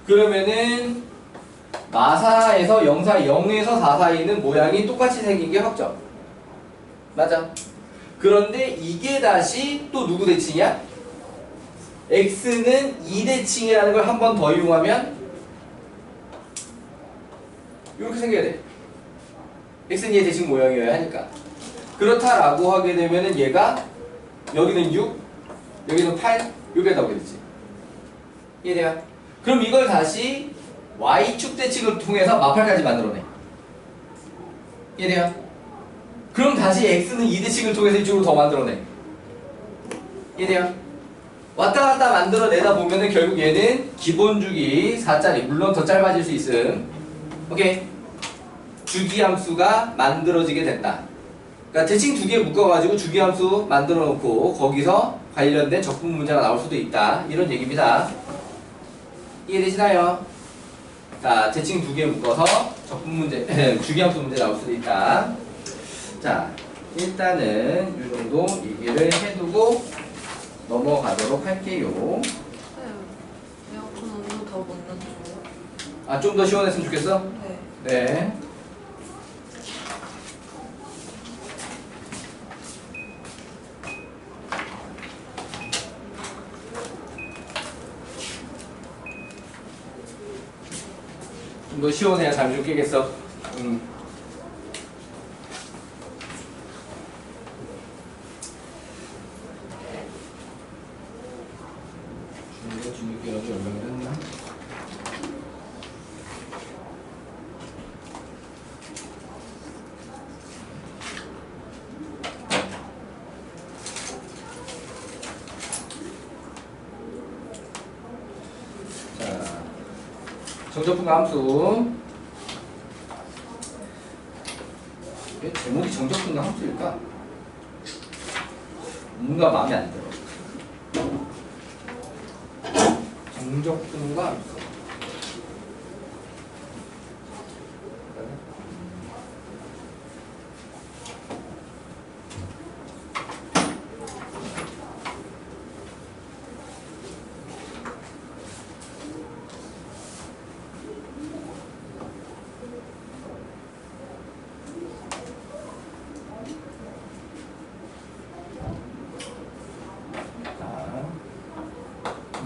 그러면은 마사에서 0에서 4 사이는 모양이 똑같이 생긴 게 확정. 맞아. 그런데 이게 다시 또 누구 대칭이야? x는 2대칭이라는 걸 한 번 더 이용하면 이렇게 생겨야 돼. x는 2의 대칭 모양이어야 하니까. 그렇다라고 하게 되면은 얘가 여기는 6, 여기는 8, 여기가 나오게 되지. 이해돼요? 그럼 이걸 다시 y축 대칭을 통해서 마팔까지 만들어내. 이해돼요? 그럼 다시 x는 2대칭을 통해서 이쪽으로 더 만들어내. 이해돼요? 왔다 갔다 만들어내다 보면은 결국 얘는 기본 주기 4짜리, 물론 더 짧아질 수 있음. 오케이? 주기함수가 만들어지게 된다. 그러니까 대칭 두 개 묶어가지고 주기함수 만들어 놓고 거기서 관련된 적분 문제가 나올 수도 있다. 이런 얘기입니다. 이해되시나요? 자, 대칭 두 개 묶어서 적분 문제, 주기함수 문제 나올 수도 있다. 자, 일단은 이 정도 얘기를 해두고 넘어가도록 할게요. 에어컨 온도 더 못 낮춰요? 아, 좀 더 시원했으면 좋겠어? 네. 네. 좀 더 시원해야 잠이 좀 깨겠어. 중국계 여기 얼마나 했나? 자, 정적분과 함수. 왜 제목이 정적분과 함수일까? 뭔가 마음에 안 들어. 정적분과 함수.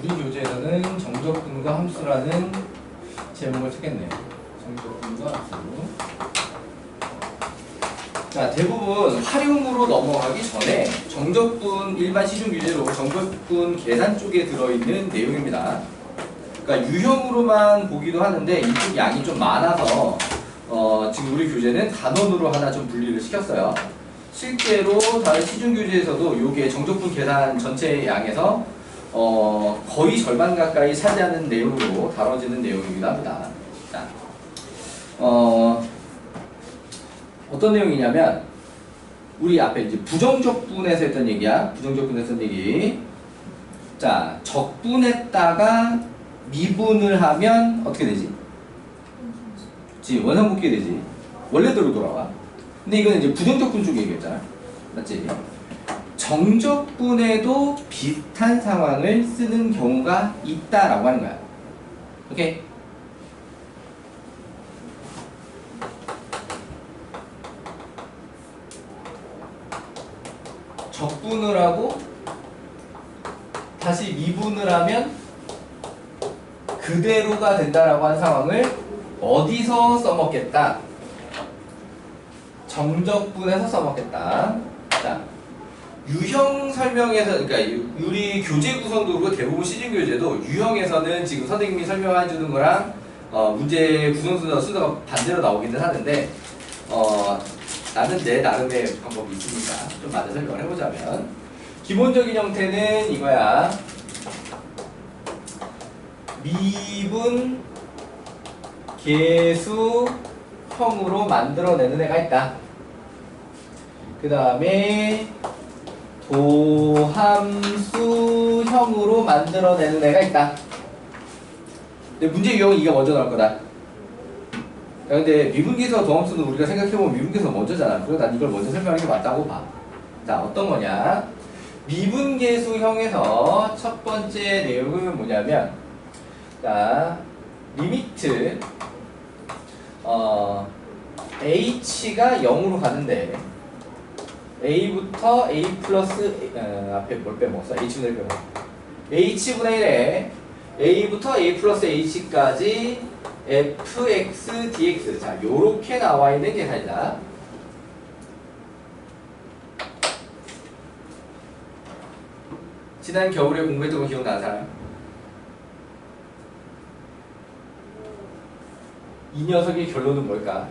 우리 교재에서는 정적분과 함수라는 제목을 찾겠네요. 정적분과 함수. 자, 대부분 활용으로 넘어가기 전에 정적분 일반 시중 교재로 정적분 계산 쪽에 들어있는 내용입니다. 그러니까 유형으로만 보기도 하는데 이쪽 양이 좀 많아서 지금 우리 교재는 단원으로 하나 좀 분리를 시켰어요. 실제로 다른 시중 교재에서도 이게 정적분 계산 전체 양에서 거의 절반 가까이 차지하는 내용으로 다뤄지는 내용이기도 합니다. 자, 어떤 내용이냐면 우리 앞에 이제 부정적분에서 했던 얘기야. 부정적분에서 했던 얘기. 자, 적분했다가 미분을 하면 어떻게 되지? 그치, 원상복귀 되지. 원래대로 돌아와. 근데 이건 이제 부정적분 쪽 얘기했잖아. 맞지? 정적분에도 비슷한 상황을 쓰는 경우가 있다라고 하는 거야. 오케이? 적분을 하고 다시 미분을 하면 그대로가 된다라고 하는 상황을 어디서 써먹겠다? 정적분에서 써먹겠다. 자, 유형 설명에서, 그러니까 우리 교재 구성도 그렇고 대부분 시중 교재도 유형에서는 지금 선생님이 설명해 주는 거랑 문제 구성 순서가 반대로 나오기는 하는데 나는 내 나름의 방법이 있으니까 좀 맞아 설명을 해보자면 기본적인 형태는 이거야. 미분 계수형으로 만들어내는 애가 있다. 그 다음에 도함수형으로 만들어내는 애가 있다. 근데 문제 유형은 이게 먼저 나올 거다. 근데 미분계수와 도함수는 우리가 생각해보면 미분계수가 먼저잖아. 그래서 난 이걸 먼저 설명하는 게 맞다고 봐. 자, 어떤 거냐? 미분계수형에서 첫 번째 내용은 뭐냐면, 자, 리미트 h가 0으로 가는데 a부터 a 플러스 앞에 뭘 빼먹었어? h분의 1 빼먹었어. h분의 1에 a부터 a 플러스 h까지 fx dx. 자, 요렇게 나와 있는 계산이다. 지난 겨울에 공부했던 거 기억나는 사람? 이 녀석의 결론은 뭘까?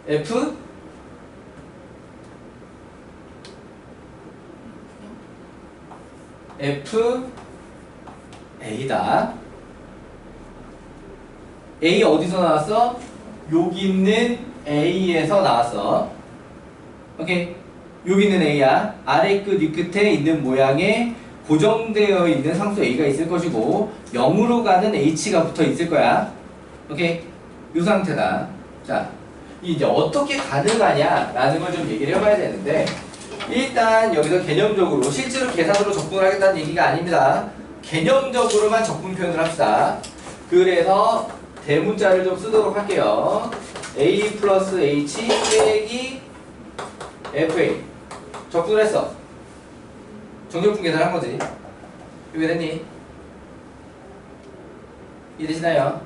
f a다. a 어디서 나왔어? 여기 있는 a에서 나왔어. 오케이. 여기 있는 a야. 아래 끝, 위 끝에 있는 모양의 고정되어 있는 상수 a가 있을 것이고 0으로 가는 h가 붙어 있을 거야. 오케이. 이 상태다. 자, 이제 어떻게 가능하냐라는 걸 좀 얘기를 해봐야 되는데, 일단 여기서 개념적으로 실제로 계산으로 적분을 하겠다는 얘기가 아닙니다. 개념적으로만 적분 표현을 합시다. 그래서 대문자를 좀 쓰도록 할게요. a 플러스 h 빼기 fa. 적분을 했어. 정적분 계산을 한 거지. 이게 됐니? 이해되시나요?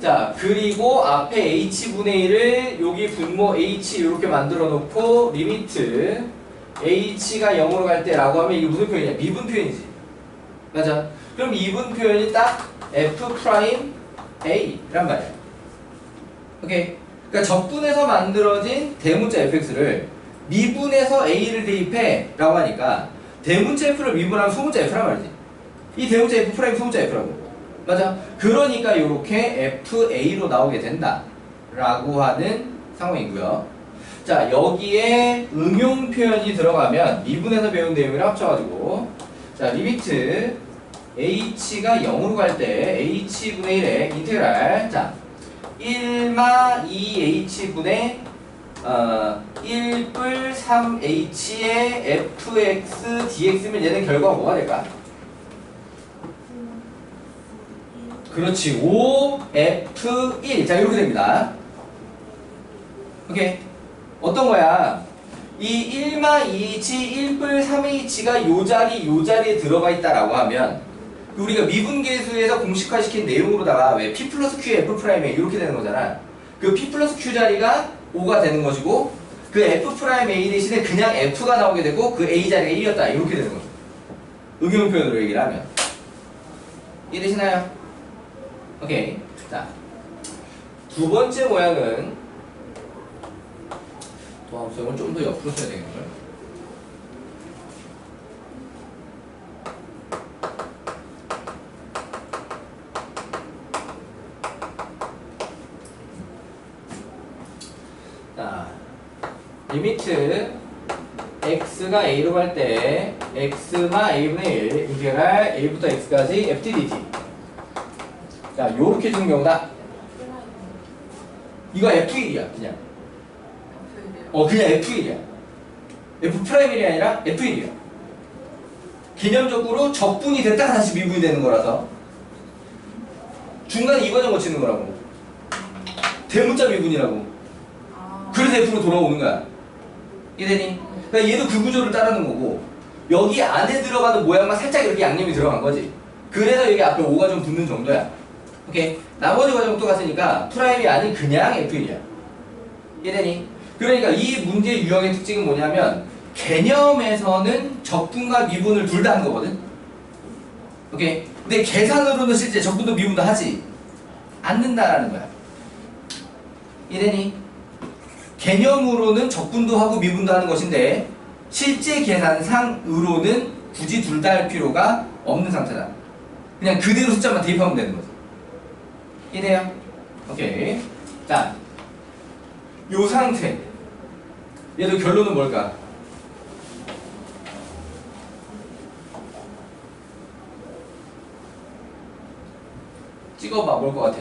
자, 그리고 앞에 h분의 1을 여기 분모 h 이렇게 만들어 놓고 리미트 h가 0으로 갈 때라고 하면 이게 무슨 표현이냐? 미분 표현이지. 맞아. 그럼 미분 표현이 딱 f 프라임 a란 말이야. 오케이. 그러니까 적분에서 만들어진 대문자 fx를 미분해서 a를 대입해 라고 하니까 대문자 f를 미분하면 소문자 f란 말이지. 이 대문자 f 프라임 소문자 f라고. 맞아. 그러니까 이렇게 fa로 나오게 된다 라고 하는 상황이고요. 자, 여기에 응용 표현이 들어가면 미분해서 배운 내용이랑 합쳐가지고, 자, 리미트 h가 0으로 갈 때 h분의 1의 인테그랄, 자, 1마 2h분의 1뿔 3h의 fx dx면 얘는 결과가 뭐가 될까? 그렇지. 5f1. 자, 이렇게 됩니다. 오케이. 어떤 거야? 이 1마 2H, 1뿔 3H가 요 자리에 들어가 있다라고 하면 우리가 미분계수에서 공식화시킨 내용으로다가 왜 P 플러스 Q F 프라임에 이렇게 되는 거잖아. 그 P 플러스 Q 자리가 5가 되는 것이고 그 F 프라임 A 대신에 그냥 F가 나오게 되고 그 A 자리가 1이었다 이렇게 되는 거죠. 응용 표현으로 얘기를 하면 이해되시나요? 오케이. 자, 두 번째 모양은 도함수형을 좀 더 옆으로 써야 되겠네요. 자, 리미트 x가 a로 갈 때 x마 a분의 1 인테그랄 a부터 x까지 ft dt. 자, 요렇게 주는 경우다. 이거 f1이야 그냥. 그냥 f1이야. f'1이 아니라 f1이야. 개념적으로 적분이 됐다가 다시 미분이 되는 거라서 중간에 이 과정 거치는 거라고. 대문자 미분이라고. 그래서 F로 돌아오는 거야. 이해되니? 그러니까 얘도 그 구조를 따르는 거고 여기 안에 들어가는 모양만 살짝 이렇게 양념이 들어간 거지. 그래서 여기 앞에 5가 좀 붙는 정도야. 오케이? 나머지 과정은 똑같으니까 프라임이 아닌 그냥 F1이야. 이해되니? 그러니까 이 문제 유형의 특징은 뭐냐면 개념에서는 적분과 미분을 둘 다 한 거거든. 오케이? 근데 계산으로는 실제 적분도 미분도 하지 않는다라는 거야. 이해되니? 개념으로는 적분도 하고 미분도 하는 것인데 실제 계산상으로는 굳이 둘 다 할 필요가 없는 상태다. 그냥 그대로 숫자만 대입하면 되는 거죠. 이해돼요? 오케이. 자, 요 상태. 얘도 결론은 뭘까? 찍어봐. 뭘 것 같아?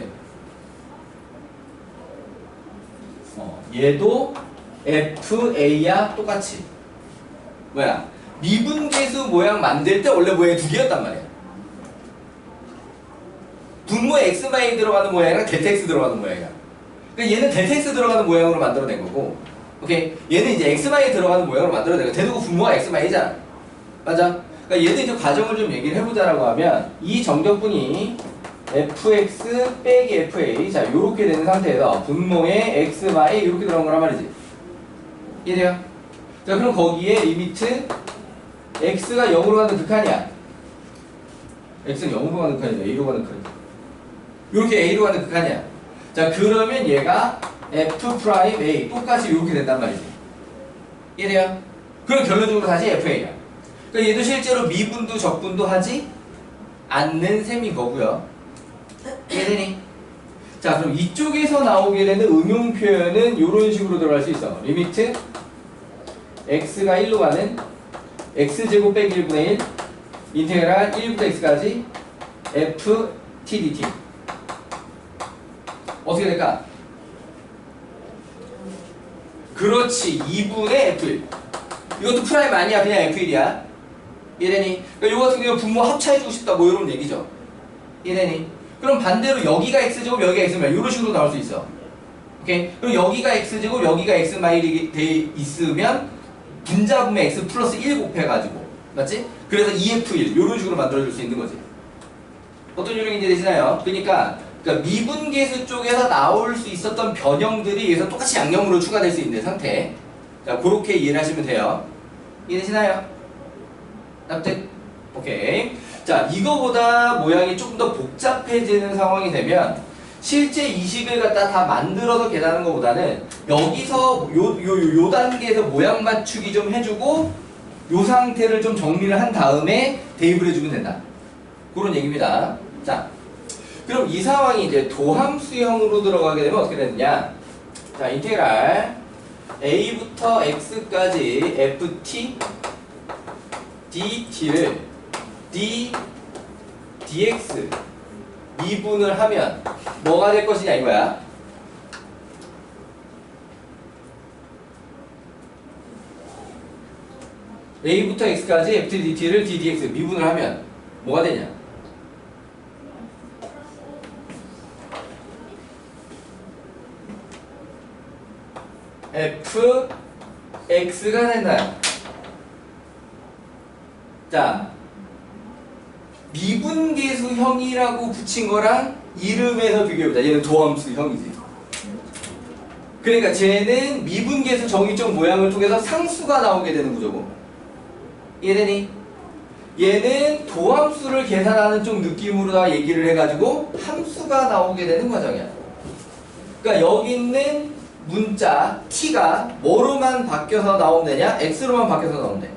얘도 FA야 똑같이. 뭐야? 미분계수 모양 만들 때 원래 모양이 두 개였단 말이야. 분모에 x마이 들어가는 모양이랑 델타 x 들어가는 모양이야. 그러니까 얘는 델타 x 들어가는 모양으로 만들어낸 거고, 오케이? 얘는 이제 x마이 들어가는 모양으로 만들어낸 거야. 대두고 분모가 x마이잖아. 맞아? 그러니까 얘도 이제 과정을 좀 얘기를 해보자라고 하면 이 정적분이 fx 빼기 fa, 자 요렇게 되는 상태에서 분모에 x마이 이렇게 들어간 거란 말이지. 이해돼요? 자, 그럼 거기에 리미트 x가 0으로 가는 극한이야. x는 0으로 가는 극한이야. a로 가는 극한이야. 이렇게 a로 가는 극한이야. 자, 그러면 얘가 f 프라임 a 똑같이 이렇게 된단 말이지. 이해돼요? 그럼 결론적으로 다시 fa야. 그러니까 얘도 실제로 미분도 적분도 하지 않는 셈인 거고요. 이해되니? 자, 그럼 이쪽에서 나오게 되는 응용 표현은 이런 식으로 들어갈 수 있어. 리미트 x가 1로 가는 x제곱 빼기 1분의 1 인테그랄 1부터 x까지 f t dt. 어떻게 될까? 그렇지, 2분의 f1. 이것도 프라임 아니야. 그냥 f1이야. 이해되니? 그러니까 이거 같은 경우 분모 합차해주고 싶다 뭐 이런 얘기죠. 이해되니? 그럼 반대로 여기가 x제곱 여기가 x마일 이런 식으로 나올 수 있어. 오케이? 그럼 여기가 x제곱 여기가 x마일이 돼 있으면 분자분의 x 플러스 1 곱해가지고, 맞지? 그래서 2f1 이런 식으로 만들어줄 수 있는 거지. 어떤 요령인지 되시나요? 그러니까 미분계수 쪽에서 나올 수 있었던 변형들이 여기서 똑같이 양념으로 추가될 수 있는 상태. 자, 그렇게 이해를 하시면 돼요. 이해되시나요? 납득? 오케이. 자, 이거보다 모양이 조금 더 복잡해지는 상황이 되면 실제 이 식을 갖다 다 만들어서 계산하는 것보다는 여기서 요 단계에서 모양 맞추기 좀 해주고 요 상태를 좀 정리를 한 다음에 대입을 해주면 된다. 그런 얘기입니다. 자, 그럼 이 상황이 이제 도함수형으로 들어가게 되면 어떻게 되느냐? 자, 인테그랄 a부터 x까지 ft dt를 dx 미분을 하면 뭐가 될 것이냐 이거야. a부터 x까지 ft dt를 ddx 미분을 하면 뭐가 되냐? f x가 된다. 자, 미분계수형이라고 붙인 거랑 이름에서 비교해보자. 얘는 도함수형이지. 그러니까 쟤는 미분계수 정의적 모양을 통해서 상수가 나오게 되는 구조고. 이해되니? 얘는 도함수를 계산하는 쪽 느낌으로 얘기를 해가지고 함수가 나오게 되는 과정이야. 그러니까 여기 있는 문자 t가 뭐로만 바뀌어서 나오면 되냐? x로만 바뀌어서 나오면 돼.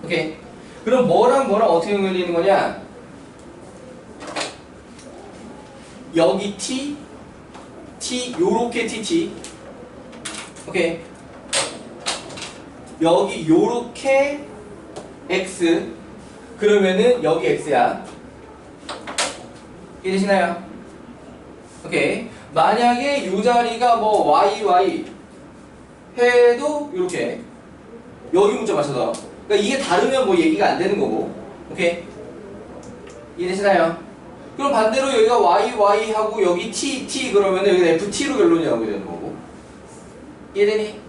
오케이? 그럼 뭐랑 뭐랑 어떻게 연결되는 거냐? 여기 t, 요렇게 tt. 오케이? 여기 요렇게 x. 그러면은 여기 x야. 이해되시나요? 오케이. 만약에 이 자리가 뭐 y 해도 이렇게 여기 문자 맞춰서, 그러니까 이게 다르면 뭐 얘기가 안 되는 거고. 오케이. 이해되시나요? 그럼 반대로 여기가 y 하고 여기 t 그러면 여기 ft로 결론이 나오게 되는 거고. 이해되니?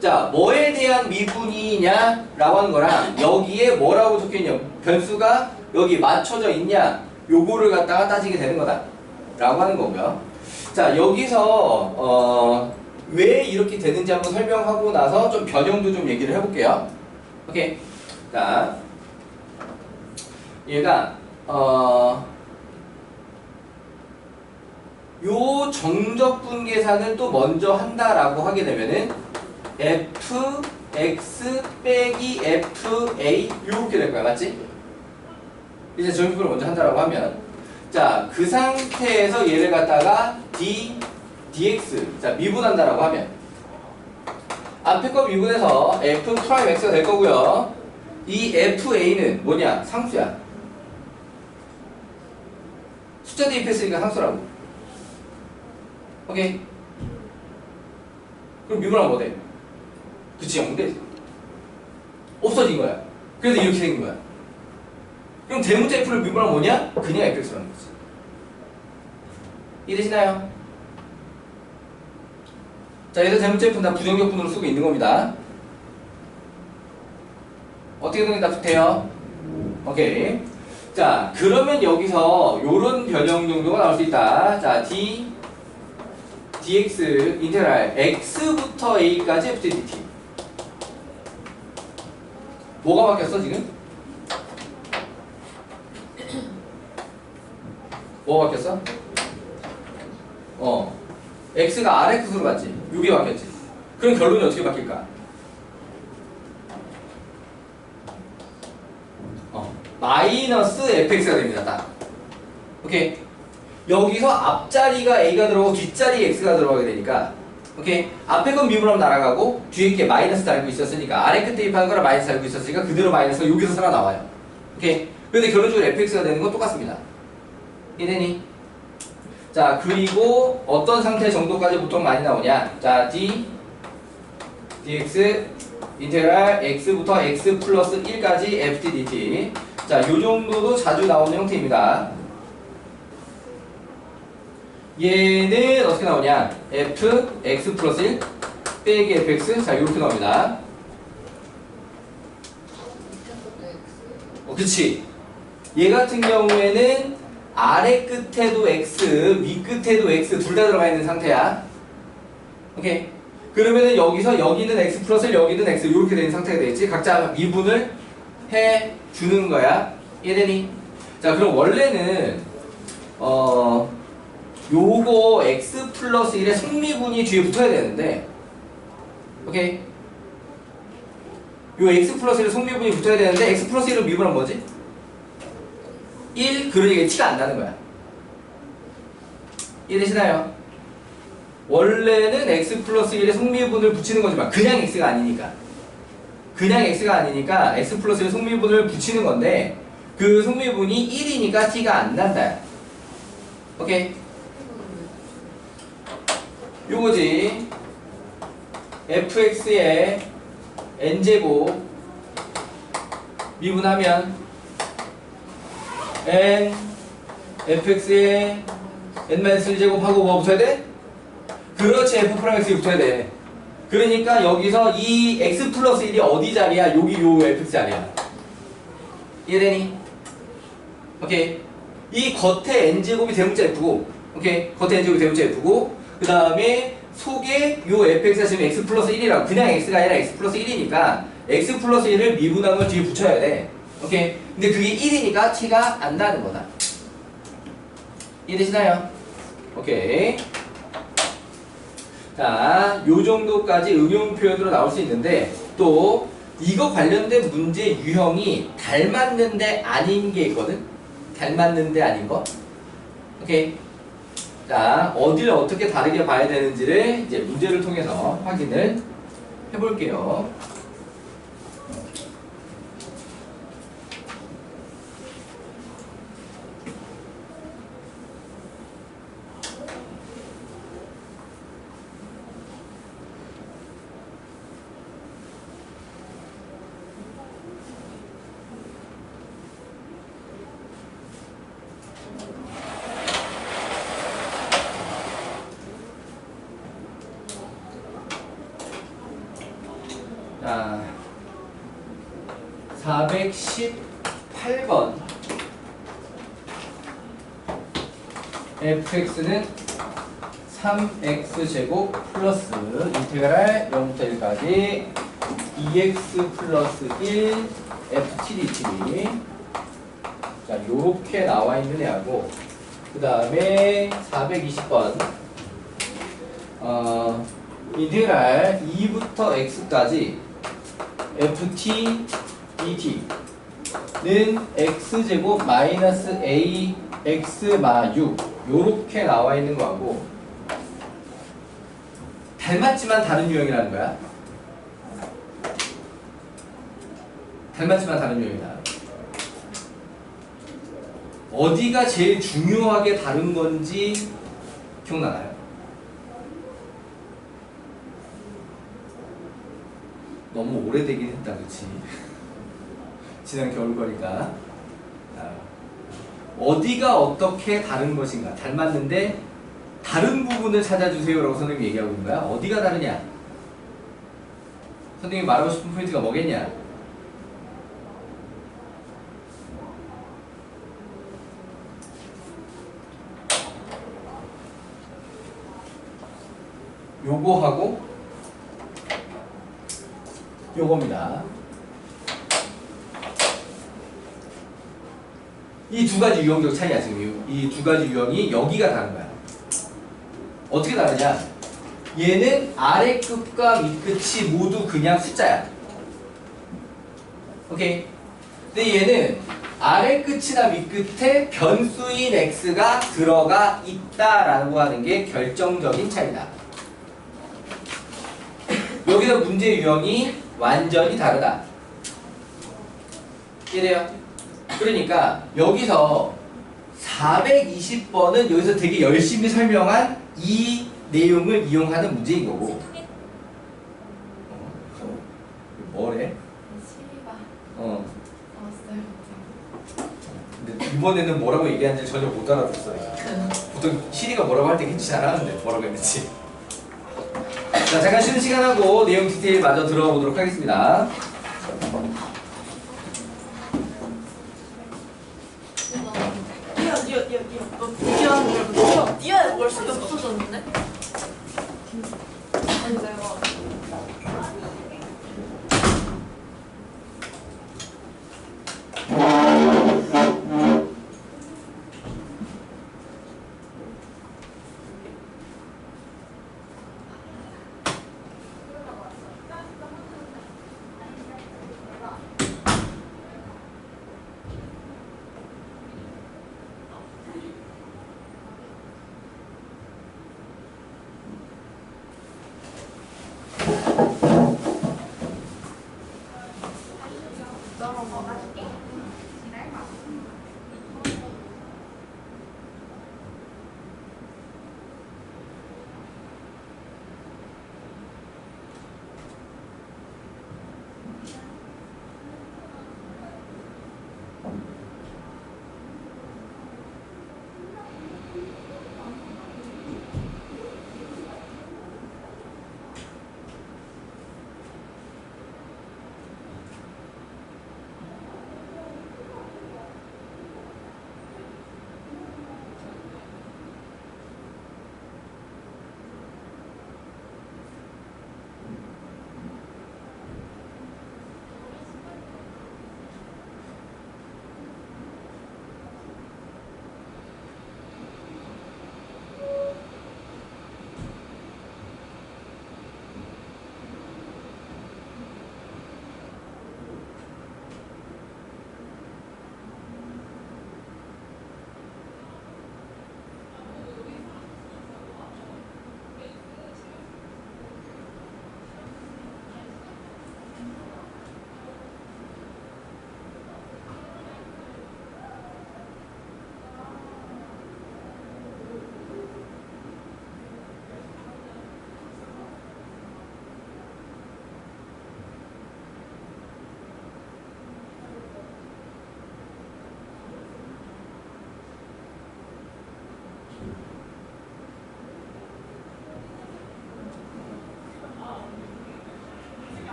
자, 뭐에 대한 미분이냐 라고 하는 거랑 여기에 뭐라고 적혀있냐, 변수가 여기 맞춰져 있냐, 요거를 갖다가 따지게 되는 거다 라고 하는 거고요. 자, 여기서 왜 이렇게 되는지 한번 설명하고 나서 좀 변형도 좀 얘기를 해볼게요. 오케이. 자, 얘가 요 정적분 계산을 또 먼저 한다라고 하게 되면은 f x 빼기 f a 요렇게 될 거야. 맞지? 이제 정적분을 먼저 한다라고 하면, 자, 그 상태에서 얘를 갖다가 dx, 자, 미분한다라고 하면 앞에 거 미분해서 f 프라임 x가 될 거고요. 이 fa는 뭐냐? 상수야. 숫자 대입했으니까 상수라고. 오케이? 그럼 미분하면 뭐 돼? 그치, 0돼. 없어진 거야. 그래서 이렇게 생긴 거야. 그럼 대문자 f를 미분하면 뭐냐? 그냥 fx라는 거지. 이해되시나요? 자, 그래서 대문자 f는 다 부정적분으로 쓰고 있는 겁니다. 어떻게 되는 게 답답해요? 오케이. 자, 그러면 여기서 요런 변형 정도가 나올 수 있다. 자, dx 인테그랄 x부터 a까지 f dt. 뭐가 바뀌었어 지금? 뭐가 바뀌었어? x가 rx로 갔지. 이게 바뀌었지. 그럼 결론이 어떻게 바뀔까? 마이너스 fx가 됩니다. 딱. 오케이. 여기서 앞자리가 a가 들어가고 뒷자리에 x가 들어가게 되니까, 오케이. 앞에 건 미분하면 날아가고 뒤에 게 마이너스 달고 있었으니까, 아래 끝 대입하는 거랑 마이너스 달고 있었으니까 그대로 마이너스가 여기서 살아나와요. 오케이. 근데 결론적으로 fx가 되는 건 똑같습니다. 이해되니? 자, 그리고 어떤 상태 정도까지 보통 많이 나오냐? 자, dx 인테그랄 x부터 x 플러스 1까지 ft dt. 자, 요 정도도 자주 나오는 형태입니다. 얘는 어떻게 나오냐? f x 플러스 1 빼기 fx. 자, 요렇게 나옵니다. 그치? 얘 같은 경우에는 아래 끝에도 x, 위 끝에도 x 둘 다 들어가 있는 상태야. 오케이? 그러면은 여기서 여기는 x 플러스 1, 여기는 x 이렇게 되는 상태가 되겠지? 각자 미분을 해 주는 거야. 이해되니? 자, 그럼 원래는 요거 x 플러스 1의 승미분이 뒤에 붙어야 되는데, 오케이? 요 x 플러스 1의 승미분이 붙어야 되는데 x 플러스 1은 미분은 뭐지? 1, 그러니까 t가 안 나는 거야. 이해되시나요? 원래는 x 플러스 1의 승미분을 붙이는 거지만 그냥 x가 아니니까 x 플러스 1의 승미분을 붙이는 건데, 그 승미분이 1이니까 t가 안 난다. 오케이? 요거지. fx의 n제곱 미분하면 n fx의 n-1제곱하고 뭐 붙어야 돼? 그렇지, f 프라임 x이 붙어야 돼. 그러니까 여기서 이 x 플러스 1이 어디 자리야? 여기 요 fx 자리야. 이해되니? 오케이. 이 겉에 n제곱이 대문자 f고, 오케이. 겉에 n제곱이 대문자 f고, 그 다음에 속에 요 fx가 지금 x 플러스 1이라고. 그냥 x가 아니라 x 플러스 1이니까 x 플러스 1을 미분함을 뒤에 붙여야 돼. 오케이. 근데 그게 1이니까 티가 안 나는 거다. 이해되시나요? 오케이. 자, 요 정도까지 응용 표현으로 나올 수 있는데, 또 이거 관련된 문제 유형이 닮았는데 아닌 게 있거든? 닮았는데 아닌 거? 오케이. 자, 어디를 어떻게 다르게 봐야 되는지를 이제 문제를 통해서 확인을 해볼게요. 자, 418번 fx는 3x제곱 플러스 인테그랄 0부터 1까지 2x 플러스 1 ftdt. 자, 요렇게 나와 있는 애하고, 그 다음에 420번 인테그랄 2부터 x까지 ft dt는 x제곱 마이너스 ax 마 6 요렇게 나와 있는 거하고, 닮았지만 다른 유형이라는 거야. 닮았지만 다른 유형이다. 어디가 제일 중요하게 다른 건지 기억나나요? 너무 오래되긴 했다, 그치? 지난 겨울거니까. 어디가 어떻게 다른 것인가? 닮았는데 다른 부분을 찾아주세요라고 선생님이 얘기하고 있는 거야. 어디가 다르냐? 선생님이 말하고 싶은 포인트가 뭐겠냐? 요거하고 요겁니다. 이 두 가지 유형적 차이야. 지금 이 두 가지 유형이 여기가 다른 거야. 어떻게 다르냐? 얘는 아래 끝과 밑 끝이 모두 그냥 숫자야. 오케이. 근데 얘는 아래 끝이나 밑 끝에 변수인 x가 들어가 있다라고 하는 게 결정적인 차이다. 여기서 문제 유형이 완전히 다르다. 이해돼요? 그러니까 여기서 420번은 여기서 되게 열심히 설명한 이 내용을 이용하는 문제인 거고. 뭐래? 시리가 어. 나왔어요. 근데 이번에는 뭐라고 얘기하는지 전혀 못 알아듣었어요. 보통 시리가 뭐라고 할 때 괜찮지 잘 하는데 뭐라고 했는지. 자, 잠깐 쉬는 시간하고 내용 디테일 마저 들어가 보도록 하겠습니다. 뛰어야 뭘 수도 없어졌는데? 아니 내가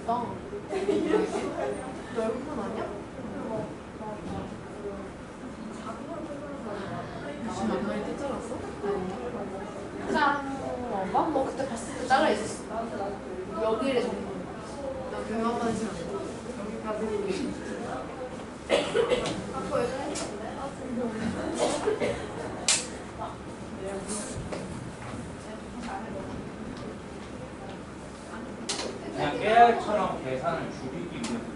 넓다. 넓은 건 아니야? 지금 앞머리 또 잘랐어? 잘라? 뭐 그때 봤을 때 잘라 있었어. 여기를 정도. 나 경영 한번 했으면 여기까지. 아, 그거 예전에 했었는데? 그냥 깨알처럼 계산을 줄이기 위해서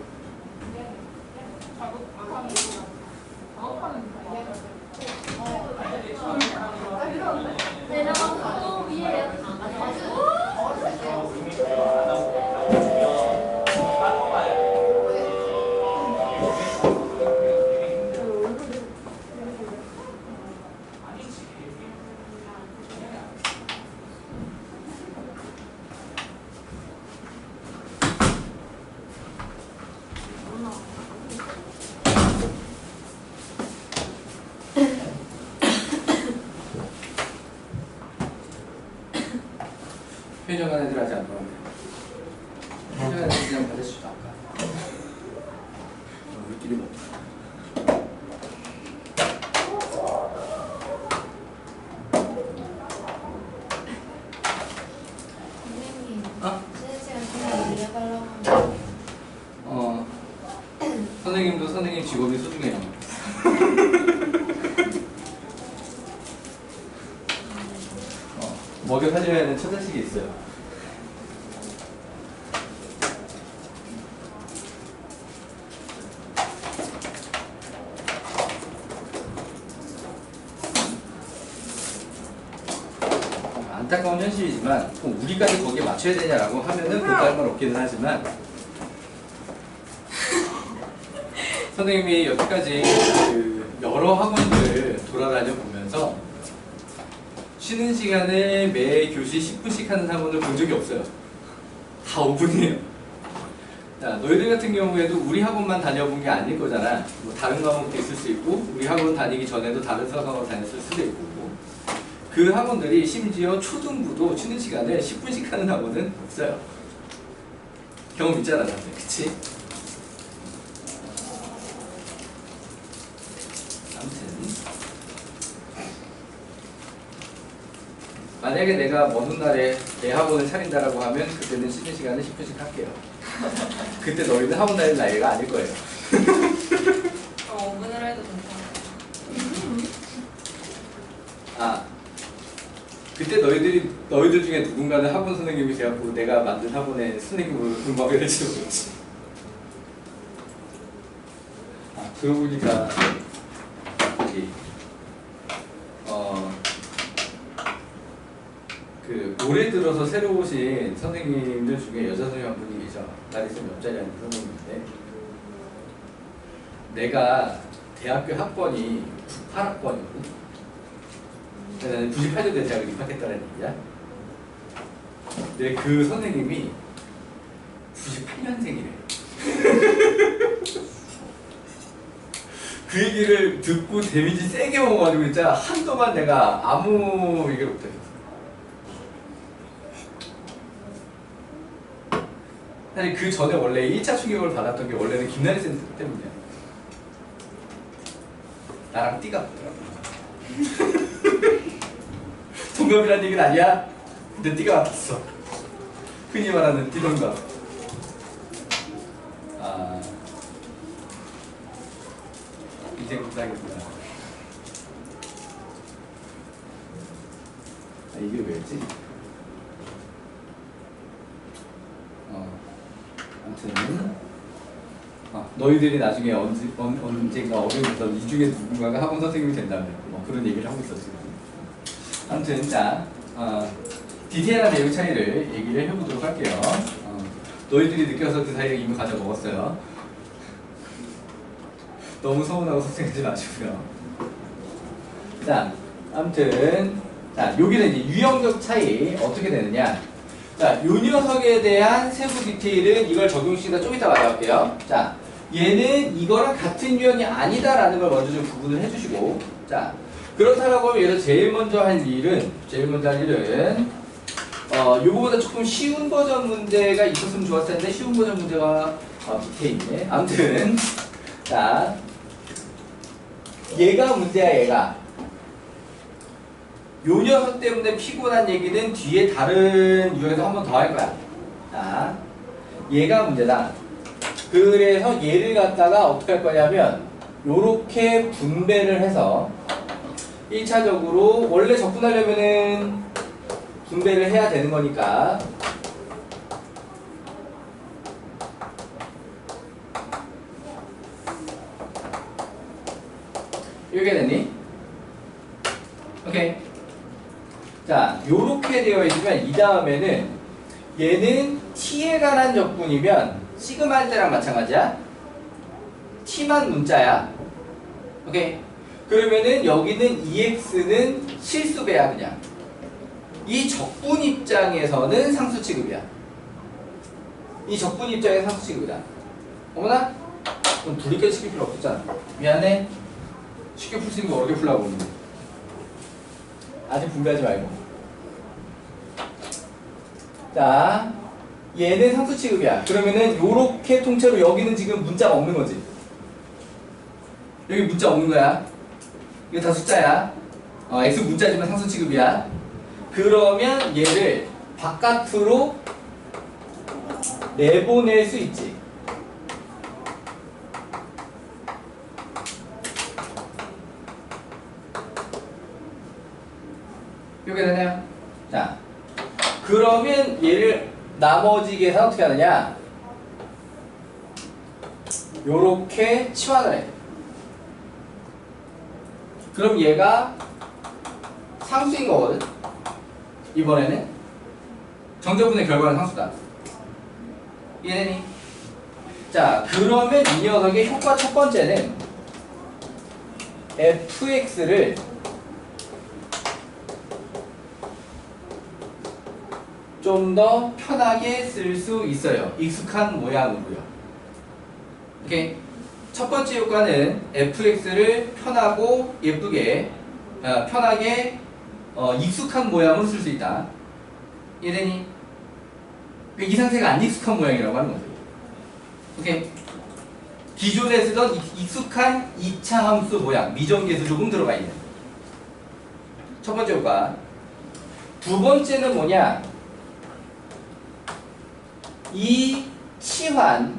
회전한 애들 아직 안 나왔네. 회전한 애들 그냥 받아주지도 않까. 우리끼리 먹자. 선생님, 어? 쉬는 시간 좀 알려달라고 하면 선생님도 선생님 직업이 소중해요. 먹여 살려야 하는 처자식이 있어요. 안타까운 현실이지만 꼭 우리까지 거기에 맞춰야 되냐라고 하면은 그할 말 없기는 하지만 선생님이 여태까지 그 여러 학원들 돌아다녀 보면서 쉬는 시간에 매 교시 10분씩 하는 학원을 본 적이 없어요. 다 5분이에요. 자, 너희들 같은 경우에도 우리 학원만 다녀본 게 아닐 거잖아. 뭐 다른 과목도 있을 수 있고 우리 학원 다니기 전에도 다른 학원 다녔을 수도 있고 그 학원들이 심지어 초등부도 쉬는 시간에 10분씩 하는 학원은 없어요. 경험 있잖아 다들. 그치? 아무튼 만약에 내가 먼 훗날에 내 학원을 차린다라고 하면 그때는 쉬는 시간에 10분씩 할게요. 그때 너희는 학원 다닐 나이가 아닐 거예요. 5분을 해도 괜찮아. 아, 그때 너희들 중에 누군가는 학원 선생님이 돼갖고 내가 만든 학원에 선생님으로 등록하게 될지도 모르지. 아, 그러고 보니까 여기 그 올해 들어서 새로 오신 선생님들 중에 여자 선생님 한 분이 계셔. 날 있으면 옆자리에 앉은 선생님인데 내가 대학교 학번이 98학번이거든. 나는 98년도에 대학을 입학했다는 얘기야. 근데 그 선생님이 98년생이래. 그 얘기를 듣고 데미지 세게 먹어가지고 진짜 한동안 내가 아무 얘기를 못했어. 사실 그 전에 원래 1차 충격을 받았던 게 원래는 김나리 쌤 때문이야. 나랑 띠가 붙더라고. 동갑이란 얘기는 아니야. 근데 띠가 맞았어. 흔히 말하는 띠동갑. 아, 인생 불쌍했구나. 아, 이게 왜였지? 아무튼 너희들이 나중에 언젠가 어려우면서 이 중에 누군가가 학원 선생님이 된다면 뭐 그런 얘기를 하고 있었어요. 아무튼 자 디테일한 내용 차이를 얘기를 해보도록 할게요. 너희들이 느껴서 그 사이에 이미 과자 먹었어요. 너무 서운하고 속상하지 마시고요. 자, 아무튼 자 여기는 이제 유형적 차이 어떻게 되느냐. 자, 요 녀석에 대한 세부 디테일은 이걸 적용시키다 좀 이따 말할게요. 자, 얘는 이거랑 같은 유형이 아니다라는 걸 먼저 좀 구분을 해주시고, 자, 그렇다라고 하면 얘를 제일 먼저 할 일은 요거보다 조금 쉬운 버전 문제가 있었으면 좋았을 텐데 쉬운 버전 문제가 밑에 있네. 아무튼 자, 얘가 문제야. 얘가 요 녀석 때문에 피곤한 얘기는 뒤에 다른 유형에서 한 번 더 할 거야. 자, 얘가 문제다. 그래서 얘를 갖다가 어떻게 할 거냐면 요렇게 분배를 해서 1차적으로 원래 접근하려면은 분배를 해야 되는 거니까 이렇게 됐니? 오케이. 자, 요렇게 되어 있으면 이 다음에는 얘는 t에 관한 적분이면 시그마 할 때랑 마찬가지야. t만 문자야. 오케이. 그러면은 여기는 ex는 실수배야 그냥. 이 적분 입장에서는 상수 취급이야. 이 적분 입장에 상수 취급이다. 어머나? 그럼 둘이까지 시킬 필요 없었잖아. 미안해. 쉽게 풀 수 있는 거 어렵게 풀라고 하는데. 아직 분배하지 말고. 자, 얘는 상수 취급이야. 그러면은 요렇게 통째로 여기는 지금 문자가 없는 거지. 여기 문자 없는 거야. 이거 다 숫자야. x 문자지만 상수 취급이야. 그러면 얘를 바깥으로 내보낼 수 있지. 이렇게 되나요? 자, 그러면 얘를 나머지 계산 어떻게 하느냐? 요렇게 치환을 해. 그럼 얘가 상수인 거거든? 이번에는 정적분의 결과는 상수다. 이해되니? 자, 그러면 이 녀석의 효과 첫 번째는 fx를 좀 더 편하게 쓸 수 있어요. 익숙한 모양으로요. 오케이? 첫 번째 효과는 fx를 편하고 예쁘게, 편하게 익숙한 모양으로 쓸 수 있다. 이해되니? 이 상태가 안 익숙한 모양이라고 하는 거죠. 오케이? 기존에 쓰던 익숙한 2차 함수 모양, 미정계수 조금 들어가 있는. 첫 번째 효과. 두 번째는 뭐냐? 이 치환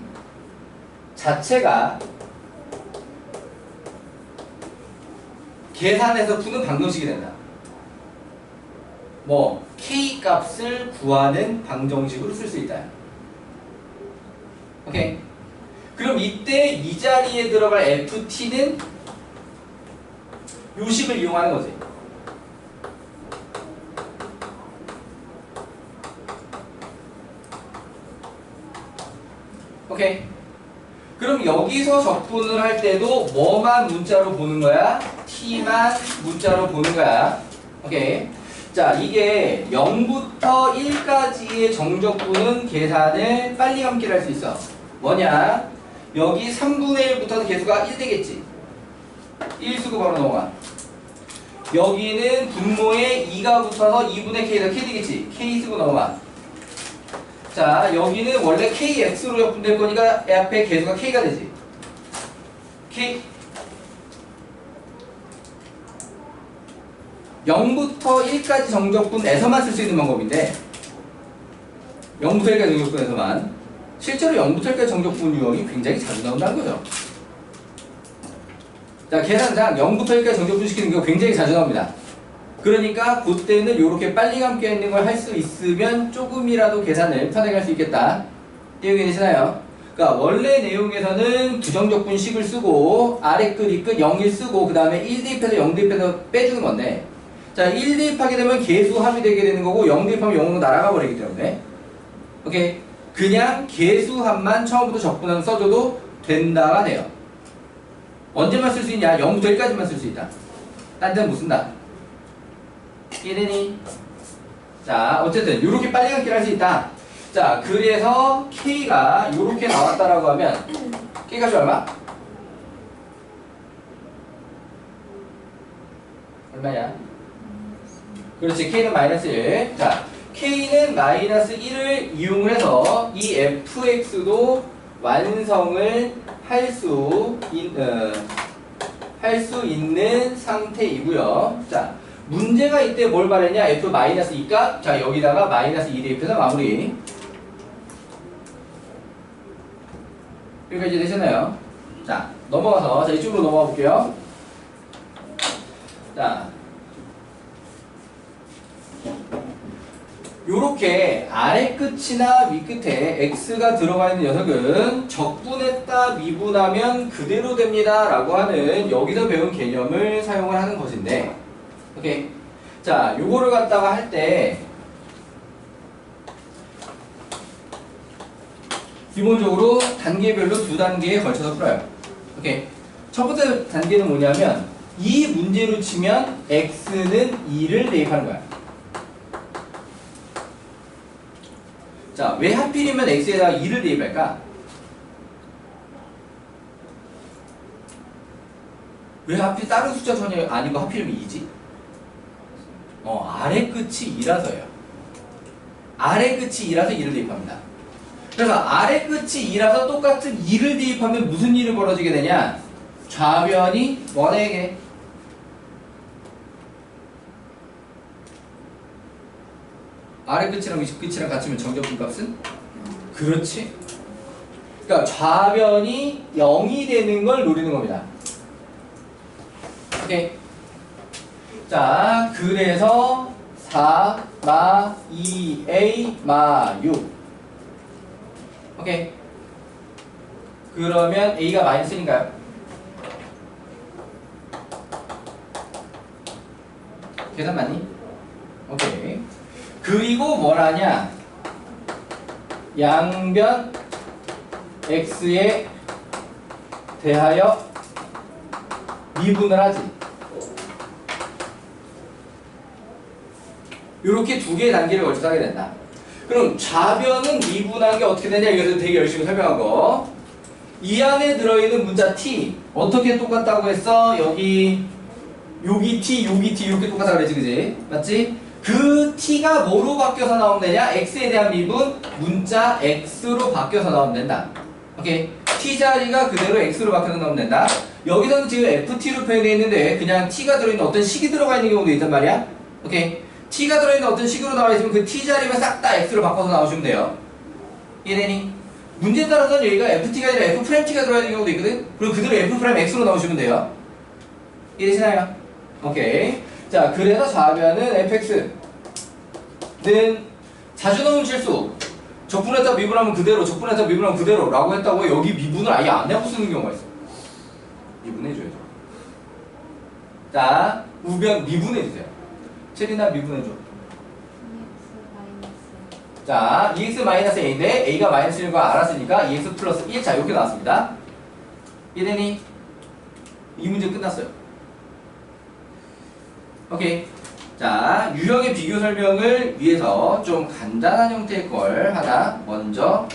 자체가 계산해서 푸는 방정식이 된다. 뭐 k 값을 구하는 방정식으로 쓸 수 있다. 오케이. 그럼 이때 이 자리에 들어갈 ft는 요식을 이용하는 거지. 오케이. 그럼 여기서 적분을 할 때도 뭐만 문자로 보는 거야? t만 문자로 보는 거야. 오케이. 자, 이게 0부터 1까지의 정적분은 계산을 빨리 감기를 할 수 있어. 뭐냐? 여기 3분의 1부터는 개수가 1 되겠지. 1 쓰고 바로 넘어가. 여기는 분모에 2가 붙어서 2분의 k에서 k 되겠지. k 쓰고 넘어가. 자, 여기는 원래 kx로 적분될 거니까 앞에 개수가 k가 되지. k 0부터 1까지 정적분에서만 쓸 수 있는 방법인데 0부터 1까지 정적분에서만 실제로 0부터 1까지 정적분 유형이 굉장히 자주 나온다는 거죠. 자, 계산상 0부터 1까지 정적분 시키는 게 굉장히 자주 나옵니다. 그러니까 그때는 이렇게 빨리 감겨 있는 걸 할 수 있으면 조금이라도 계산을 편하게 할 수 있겠다. 이해가 되시나요? 그러니까 원래 내용에서는 부정적분식을 쓰고 아래 끝, 이 끝 0, 1 쓰고 그 다음에 1 대입해서 0 대입해서 빼주는 건데 자, 1 대입하게 되면 개수합이 되게 되는 거고 0 대입하면 0으로 날아가 버리기 때문에 오케이? 그냥 개수합만 처음부터 적분하면 써줘도 된다가 돼요. 언제만 쓸 수 있냐? 0부터 1까지만 쓸 수 있다. 딴 데는 못 쓴다. 이해되니? 자, 어쨌든 요렇게 빨리 감기를 할 수 있다. 자, 그래서 K가 요렇게 나왔다라고 하면 K값이 얼마? 얼마야? 그렇지, K는 마이너스 1. 자, K는 마이너스 1을 이용을 해서 이 fx도 완성을 할 수 있는 상태이고요. 자, 문제가 이때 뭘 말했냐? f 마이너스 2값. 자, 여기다가 마이너스 2 대입해서 마무리. 여기까지 되셨나요? 자, 넘어가서 자 이쪽으로 넘어가 볼게요. 자, 요렇게 아래 끝이나 위 끝에 x가 들어가 있는 녀석은 적분했다 미분하면 그대로 됩니다 라고 하는 여기서 배운 개념을 사용을 하는 것인데, 오케이. 자, 요거를 갖다가 할 때 기본적으로 단계별로 두 단계에 걸쳐서 풀어요. 오케이. 첫 번째 단계는 뭐냐면 이 문제로 치면 x는 2를 대입하는 거야. 자, 왜 하필이면 x에다가 2를 대입할까? 왜 하필 다른 숫자 전혀 아니고 하필이면 2지? 아래 끝이 2라서예요. 아래 끝이 2라서 2를 대입합니다. 그래서 아래 끝이 2라서 똑같은 2를 대입하면 무슨 일이 벌어지게 되냐? 좌변이 뭐가 되게? 아래 끝이랑 위 끝이랑 같으면 정적분 값은? 그렇지. 그러니까 좌변이 0이 되는 걸 노리는 겁니다. 오케이. 자, 그래서 4, 마, 2a, 마, 6. 오케이. 그러면 a가 마이너스인가요? 계산 맞니? 오케이. 그리고 뭘 하냐? 양변 x에 대하여 미분을 하지. 이렇게 두 개의 단계를 걸쳐서 하게 된다. 그럼 좌변은 미분한 게 어떻게 되냐? 이것을 되게 열심히 설명한 거. 이 안에 들어있는 문자 t 어떻게 똑같다고 했어? 여기 t 이렇게 똑같다 그랬지, 그지? 맞지? 그 t가 뭐로 바뀌어서 나오면 되냐? x에 대한 미분 문자 x로 바뀌어서 나오면 된다. 오케이? t 자리가 그대로 x로 바뀌어서 나오면 된다. 여기서는 지금 ft로 표현되어 있는데 그냥 t가 들어있는 어떤 식이 들어가 있는 경우도 있단 말이야. 오케이? t가 들어있는 어떤 식으로 나와 있으면 그 t 자리만 싹 다 x로 바꿔서 나오시면 돼요. 이해되니? 문제에 따라서는 여기가 ft가 아니라 f't가 들어가 있는 경우도 있거든? 그리고 그대로 f'x로 나오시면 돼요. 이해되시나요? 오케이. 자, 그래서 좌변은 fx는 자주 나오는 실수. 적분했다 미분하면 그대로, 적분했다 미분하면 그대로 라고 했다고 여기 미분을 아예 안 하고 쓰는 경우가 있어. 미분해줘야죠. 자, 우변 미분해주세요. 체리나 미분해줘. 자, 2x-a인데 a가 마이너스 1인 거 알았으니까 2x 플러스 1. 자, 이렇게 나왔습니다. 이해되니? 이 문제 끝났어요. 오케이. 자, 유형의 비교 설명을 위해서 좀 간단한 형태의 걸 하나 먼저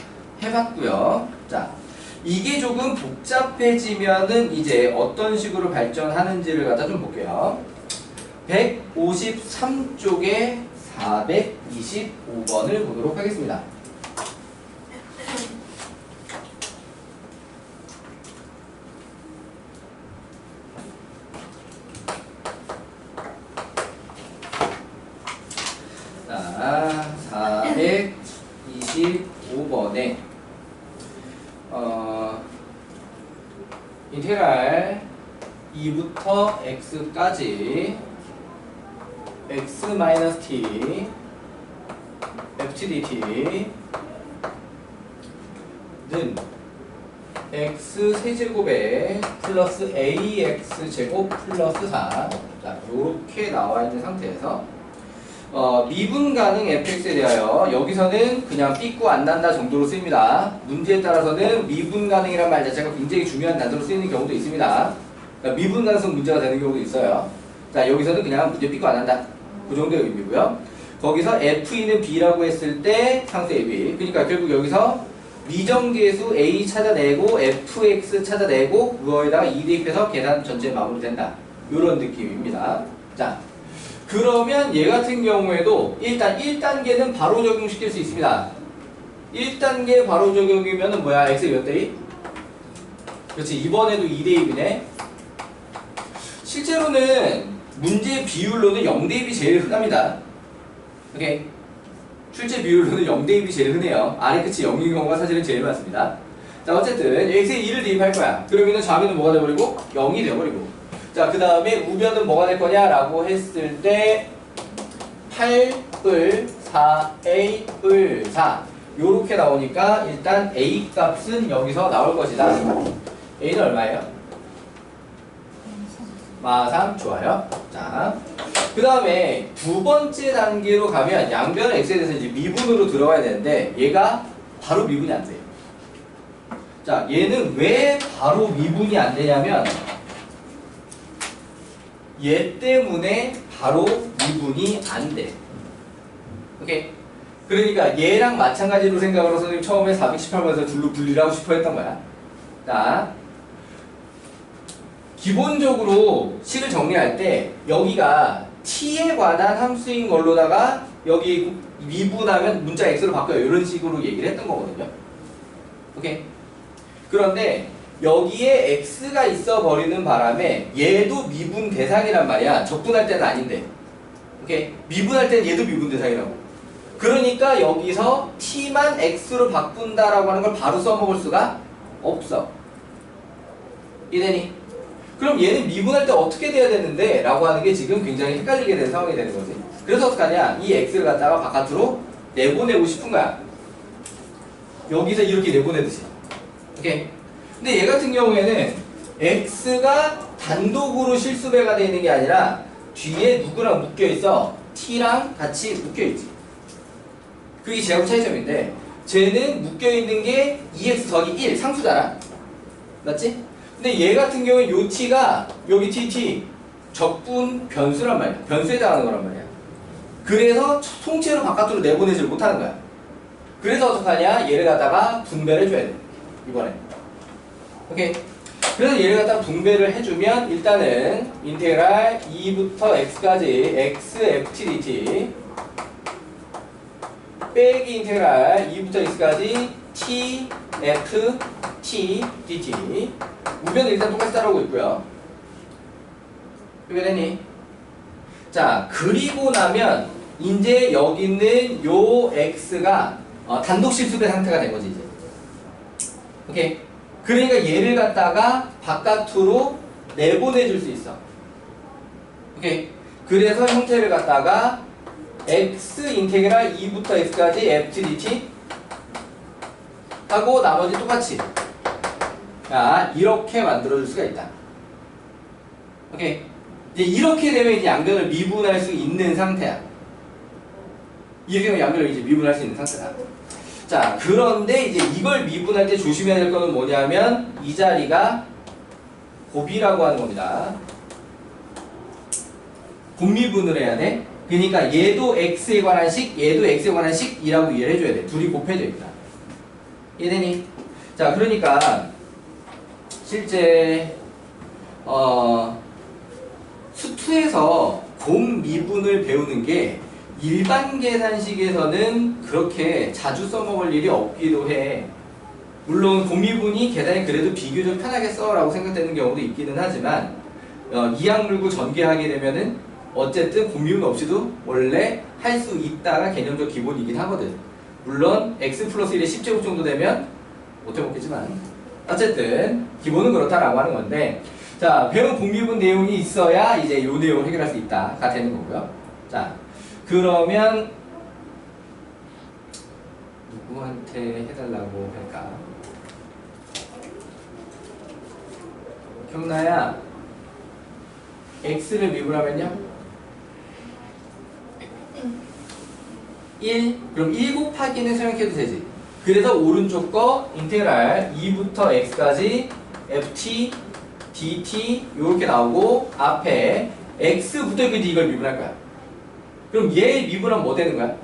해봤고요. 자, 이게 조금 복잡해지면은 이제 어떤 식으로 발전하는지를 갖다 좀 볼게요. 153쪽에 425번을 보도록 하겠습니다. 자, 425번에 인테그랄 2부터 x까지 x-t ftdt 는 x-세제곱에 플러스 ax제곱 플러스 4. 자, 요렇게 나와 있는 상태에서 미분 가능 fx에 대하여 여기서는 그냥 삐꾸 안 난다 정도로 쓰입니다. 문제에 따라서는 미분 가능이란 말 자체가 굉장히 중요한 단어로 쓰이는 경우도 있습니다. 그러니까 미분 가능성 문제가 되는 경우도 있어요. 자, 여기서는 그냥 문제 삐꾸 안 난다. 그 정도의 의미고요. 거기서 f는 b라고 했을 때 상수 ab. 그러니까 결국 여기서 미정계수 a 찾아내고 fx 찾아내고 그거에다가 2 대입해서 계산 전체 마무리된다. 이런 느낌입니다. 자, 그러면 얘 같은 경우에도 일단 1단계는 바로 적용시킬 수 있습니다. 1단계 바로 적용이면은 뭐야? x 몇 대 2? 그렇지. 이번에도 2대 2이네. 실제로는 문제 비율로는 0대 1이 제일 흔합니다. 오케이. 출제 비율로는 0대 1이 제일 흔해요. 아래 끝이 0인 경우가 사실은 제일 많습니다. 자, 어쨌든 x에 2를 대입할 거야. 그러면은 좌변은 뭐가 돼버리고? 0이 돼버리고. 자, 그 다음에 우변은 뭐가 될 거냐라고 했을 때 8을 4a을 4 요렇게 나오니까 일단 a 값은 여기서 나올 것이다. a는 얼마예요? 마삼. 좋아요. 자, 그 다음에 두 번째 단계로 가면 양변은 x에 대해서 이제 미분으로 들어가야 되는데 얘가 바로 미분이 안 돼요. 자, 얘는 왜 바로 미분이 안 되냐면 얘 때문에 바로 미분이 안 돼. 오케이? 그러니까 얘랑 마찬가지로 생각을 해서 선생님 처음에 418번에서 둘로 분리를 하고 싶어 했던 거야. 자, 기본적으로 식을 정리할 때 여기가 t에 관한 함수인 걸로다가 여기 미분하면 문자 x로 바꿔요. 이런 식으로 얘기를 했던 거거든요. 오케이? 그런데 여기에 x가 있어 버리는 바람에 얘도 미분 대상이란 말이야. 적분할 때는 아닌데. 오케이? 미분할 때는 얘도 미분 대상이라고. 그러니까 여기서 t만 x로 바꾼다라고 하는 걸 바로 써먹을 수가 없어. 이해되니? 그럼 얘는 미분할 때 어떻게 돼야 되는데? 라고 하는 게 지금 굉장히 헷갈리게 되는 상황이 되는 거지. 그래서 어떡하냐? 이 x를 갖다가 바깥으로 내보내고 싶은 거야. 여기서 이렇게 내보내듯이. 오케이? 근데 얘 같은 경우에는 x가 단독으로 실수배가 되어 있는 게 아니라 뒤에 누구랑 묶여있어? t랑 같이 묶여있지. 그게 제하고 차이점인데 쟤는 묶여있는 게 2x 더하기 1 상수잖아. 맞지? 근데 얘 같은 경우에 요 t가 여기 tt 적분 변수란 말이야. 변수에 해당하는 거란 말이야. 그래서 통째로 바깥으로 내보내지를 못하는 거야. 그래서 어떡하냐? 얘를 갖다가 분배를 해줘야 돼. 이번에. 오케이. 그래서 얘를 갖다가 분배를 해주면 일단은 인테그랄 2부터 x까지 x ft dt 빼기 인테그랄 2부터 x까지 t f t dt 우변은 일단 똑같이 따라오고 있고요. 이해되니? 자, 그리고 나면 이제 여기 있는 요 x가 단독 실수배 상태가 된 거지 이제. 오케이. 그러니까 얘를 갖다가 바깥으로 내보내줄 수 있어. 오케이. 그래서 형태를 갖다가 x 인테그랄 2부터 x까지 ft dt 하고 나머지 똑같이 자, 이렇게 만들어줄 수가 있다. 오케이. 이제 이렇게 되면 이제 양변을 미분할 수 있는 상태야. 이렇게 되면 양변을 이제 미분할 수 있는 상태다. 자, 그런데 이제 이걸 미분할 때 조심해야 될 거는 뭐냐면 이 자리가 곱이라고 하는 겁니다. 곱미분을 해야 돼. 그러니까 얘도 x에 관한 식, 얘도 x에 관한 식이라고 이해를 해줘야 돼. 둘이 곱해져 있다. 이해되니? 자, 그러니까 실제 수투에서 곱미분을 배우는 게 일반 계산식에서는 그렇게 자주 써먹을 일이 없기도 해. 물론 곱미분이 계산이 그래도 비교적 편하겠어 라고 생각되는 경우도 있기는 하지만 이항물고 전개하게 되면은 어쨌든 곱미분 없이도 원래 할 수 있다가 개념적 기본이긴 하거든. 물론 x 플러스 1의 10제곱 정도 되면 못해먹겠지만 어쨌든 기본은 그렇다라고 하는 건데, 자, 배운 곱미분 내용이 있어야 이제 요 내용을 해결할 수 있다가 되는 거고요. 자, 그러면 누구한테 해달라고 할까? 경나야, x를 미분하면요? 1, 그럼 1 곱하기는 생각해도 되지. 그래서 오른쪽 거 인테그랄 2부터 x까지 ft dt 요렇게 나오고 앞에 x 붙어있는지 이걸 미분할 거야. 그럼 얘 미분하면 뭐 되는 거야?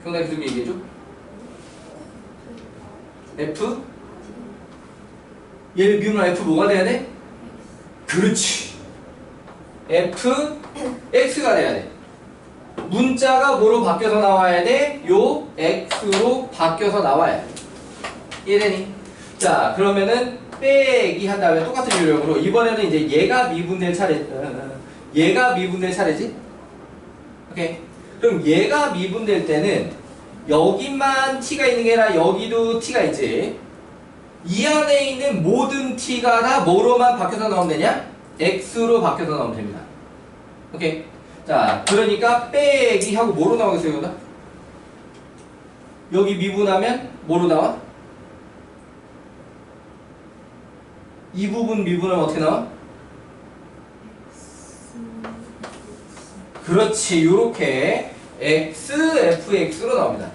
경나 교수님 얘기해줘. f? 얘를 미분하면 f 뭐가 돼야 돼? 그렇지. f x가 돼야 돼. 문자가 뭐로 바뀌어서 나와야 돼? 요 x로 바뀌어서 나와야 돼. 이해되니? 자, 그러면은 빼기 한 다음에 똑같은 요령으로 이번에는 이제 얘가 미분될 차례지? 오케이. 그럼 얘가 미분될 때는 여기만 t가 있는 게 아니라 여기도 t가 있지. 이 안에 있는 모든 t가 다 뭐로만 바뀌어서 나오면 되냐? x로 바뀌어서 나오면 됩니다. 오케이. 자, 그러니까 빼기 하고 뭐로 나오겠어요, 이거다? 여기 미분하면 뭐로 나와? 이 부분 미분하면 어떻게 나와? 그렇지, 요렇게 x, fx로 나옵니다.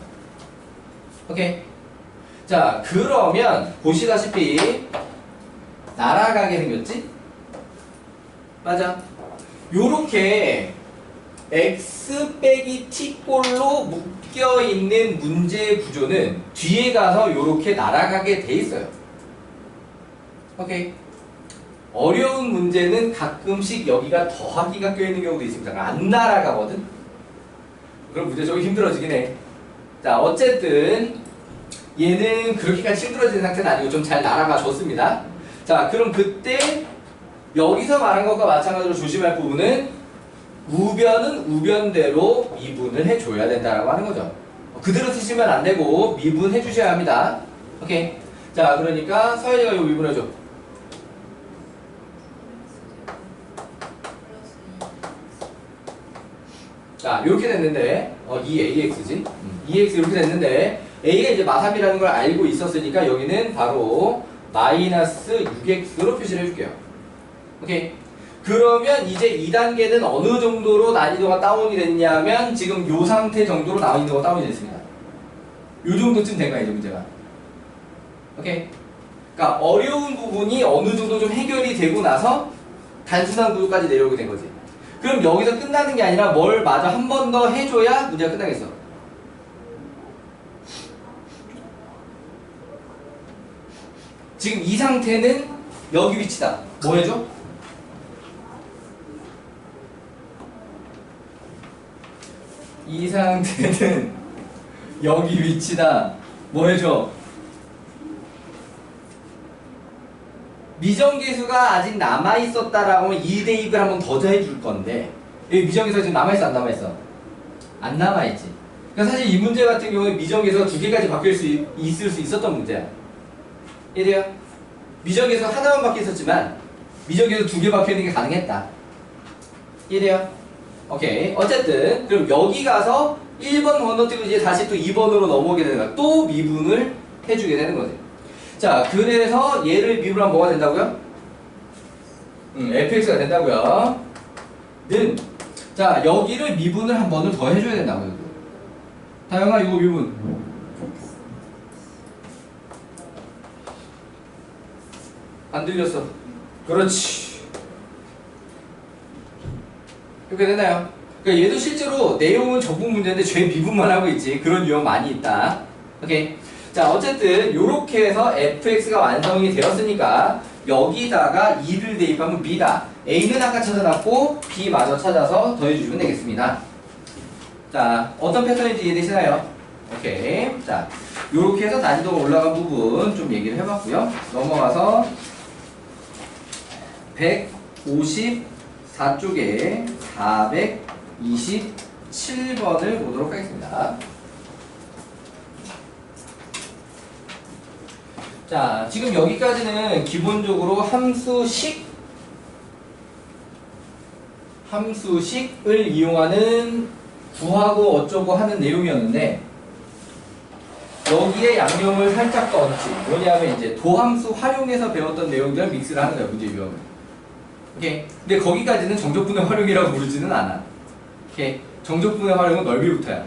오케이. 자, 그러면 보시다시피 날아가게 생겼지? 맞아. 요렇게 x 빼기 t꼴로 묶여있는 문제의 구조는 뒤에 가서 요렇게 날아가게 돼 있어요. 오케이. 어려운 문제는 가끔씩 여기가 더하기가 껴있는 경우도 있습니다. 안 날아가거든? 그럼 문제 좀 힘들어지긴 해. 자, 어쨌든 얘는 그렇게까지 힘들어지는 상태는 아니고 좀 잘 날아가 줬습니다. 자, 그럼 그때 여기서 말한 것과 마찬가지로 조심할 부분은 우변은 우변대로 미분을 해줘야 된다라고 하는 거죠. 그대로 쓰시면 안 되고 미분해 주셔야 합니다. 오케이. 자, 그러니까 서현이가 이거 미분해줘. 자, 이렇게 됐는데, 이 AX지? 2X 이렇게 됐는데, A가 이제 마3이라는 걸 알고 있었으니까 여기는 바로 마이너스 6X로 표시를 해줄게요. 오케이. 그러면 이제 2단계는 어느 정도로 난이도가 다운이 됐냐면, 지금 요 상태 정도로 난이도가 다운이 됐습니다. 요 정도쯤 된 거야, 이제 문제가. 오케이. 그러니까 어려운 부분이 어느 정도 좀 해결이 되고 나서 단순한 구조까지 내려오게 된 거지. 그럼 여기서 끝나는 게 아니라 뭘 마저 한 번 더 해줘야 문제가 끝나겠어. 지금 이 상태는 여기 위치다. 뭐 해줘? 이 상태는 여기 위치다. 뭐 해줘? 미정계수가 아직 남아있었다라고 하면 2대입을 한 번 더 해줄 건데, 여기 미정계수가 지금 남아있어, 안 남아있어? 안 남아있지. 그러니까 사실 이 문제 같은 경우에 미정계수가 2개까지 바뀔 수 있을 수 있었던 문제야. 이해돼요? 미정계수가 하나만 바뀌어 있었지만 미정계수 2개 바뀌어 있는 게 가능했다. 이해돼요? 오케이. 어쨌든 그럼 여기 가서 1번 건너뛰고 이제 다시 또 2번으로 넘어오게 되는 거야. 또 미분을 해주게 되는 거지. 자, 그래서 얘를 미분하면 뭐가 된다고요? fx가 된다고요. 는, 자, 여기를 미분을 한 번을 더 해줘야 된다고요. 다영아, 이거 미분. 안 들렸어. 그렇지. 이렇게 되나요? 그러니까 얘도 실제로 내용은 적분 문제인데 죄 미분만 하고 있지. 그런 유형 많이 있다. 오케이. 자, 어쨌든 요렇게 해서 fx가 완성이 되었으니까 여기다가 2를 대입하면 b다. a는 아까 찾아놨고 b 마저 찾아서 더해주시면 되겠습니다. 자, 어떤 패턴인지 이해되시나요? 오케이. 자, 요렇게 해서 난이도가 올라간 부분 좀 얘기를 해봤고요. 넘어가서 154쪽에 427번을 보도록 하겠습니다. 자, 지금 여기까지는 기본적으로 함수식을 이용하는 구하고 어쩌고 하는 내용이었는데, 여기에 양념을 살짝 더 얹지. 뭐냐면 이제 도함수 활용해서 배웠던 내용들을 믹스를 하는 거야, 문제 유형을. 오케이. 근데 거기까지는 정적분의 활용이라고 부르지는 않아. 오케이. 정적분의 활용은 넓이부터야.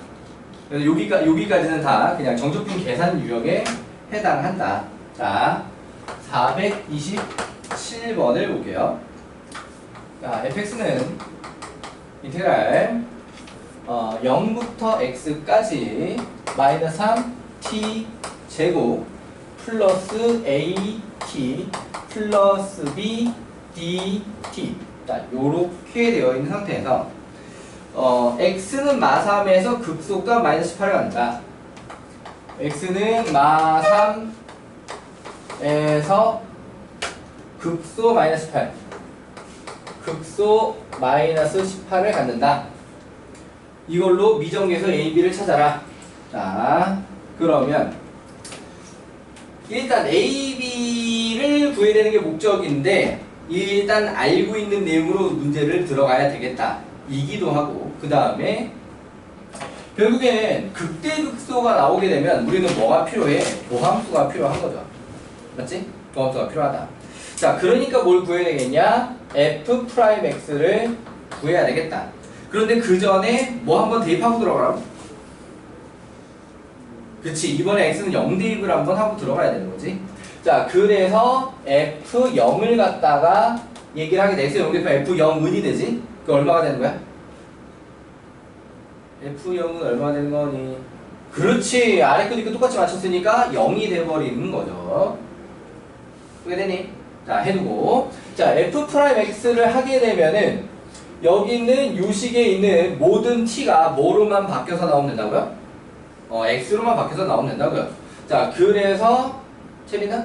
그래서 여기까지는 다 그냥 정적분 계산 유형에 해당한다. 자, 427번을 볼게요. 자, fx는 인테그랄 0부터 x까지 마이너스 3t 제곱 플러스 at 플러스 b dt. 자, 요렇게 되어 있는 상태에서 x는 마3에서 극소가 마이너스 18을 갖는다. x는 마3에서 극소 마이너스 18, 극소 마이너스 18을 갖는다. 이걸로 미정계에서 a, b를 찾아라. 자, 그러면 일단 a, b를 구해야 되는 게 목적인데 일단 알고 있는 내용으로 문제를 들어가야 되겠다 이기도 하고, 그 다음에 결국엔 극대극소가 나오게 되면 우리는 뭐가 필요해? 보함수가 필요한 거죠. 맞지? 보함수가 필요하다. 자, 그러니까 뭘 구해야 되겠냐? f'x를 구해야 되겠다. 그런데 그 전에 뭐 한번 대입하고 들어가라. 그치, 이번에 x는 0 대입을 한번 하고 들어가야 되는 거지. 자, 그래서 f0을 갖다가 얘기를 하게 돼. x 0 대입하면 f0은이 되지? 그 얼마가 되는 거야? f0은 얼마가 되는 거니? 그렇지, 아래 거 뒤거 똑같이 맞췄으니까 0이 돼버리는 거죠. 그게 되니? 자, 해두고, 자, f'x를 하게 되면은 여기 있는 요식에 있는 모든 t가 뭐로만 바뀌어서 나오면 된다고요? x로만 바뀌어서 나오면 된다고요. 자, 그래서 채리는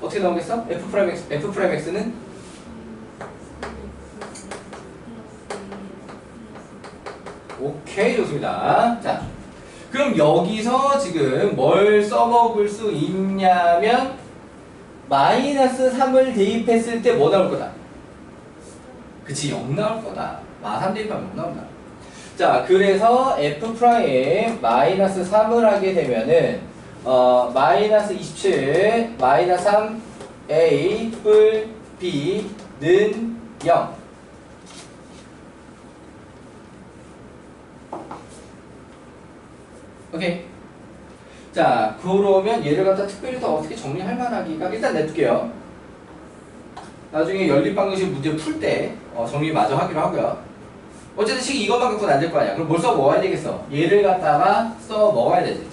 어떻게 나오겠어? f'x는 오케이, 좋습니다. 자, 그럼 여기서 지금 뭘 써먹을 수 있냐면 마이너스 3을 대입했을 때 뭐 나올 거다? 그치, 0 나올 거다. 마3 대입하면 0 나온다. 자, 그래서 f' 마이너스 3을 하게 되면은 마이너스 27 마이너스 3 a 뿔 b는 0. 오케이. 자, 그러면 얘를 갖다 특별히 더 어떻게 정리할 만하기가 일단 냅둘게요. 나중에 연립방정식 문제 풀 때 정리 마저 하기로 하고요. 어쨌든 식 이것만 갖고는 안 될 거 아니야. 그럼 뭘 써 먹어야 되겠어? 얘를 갖다가 써 먹어야 되지.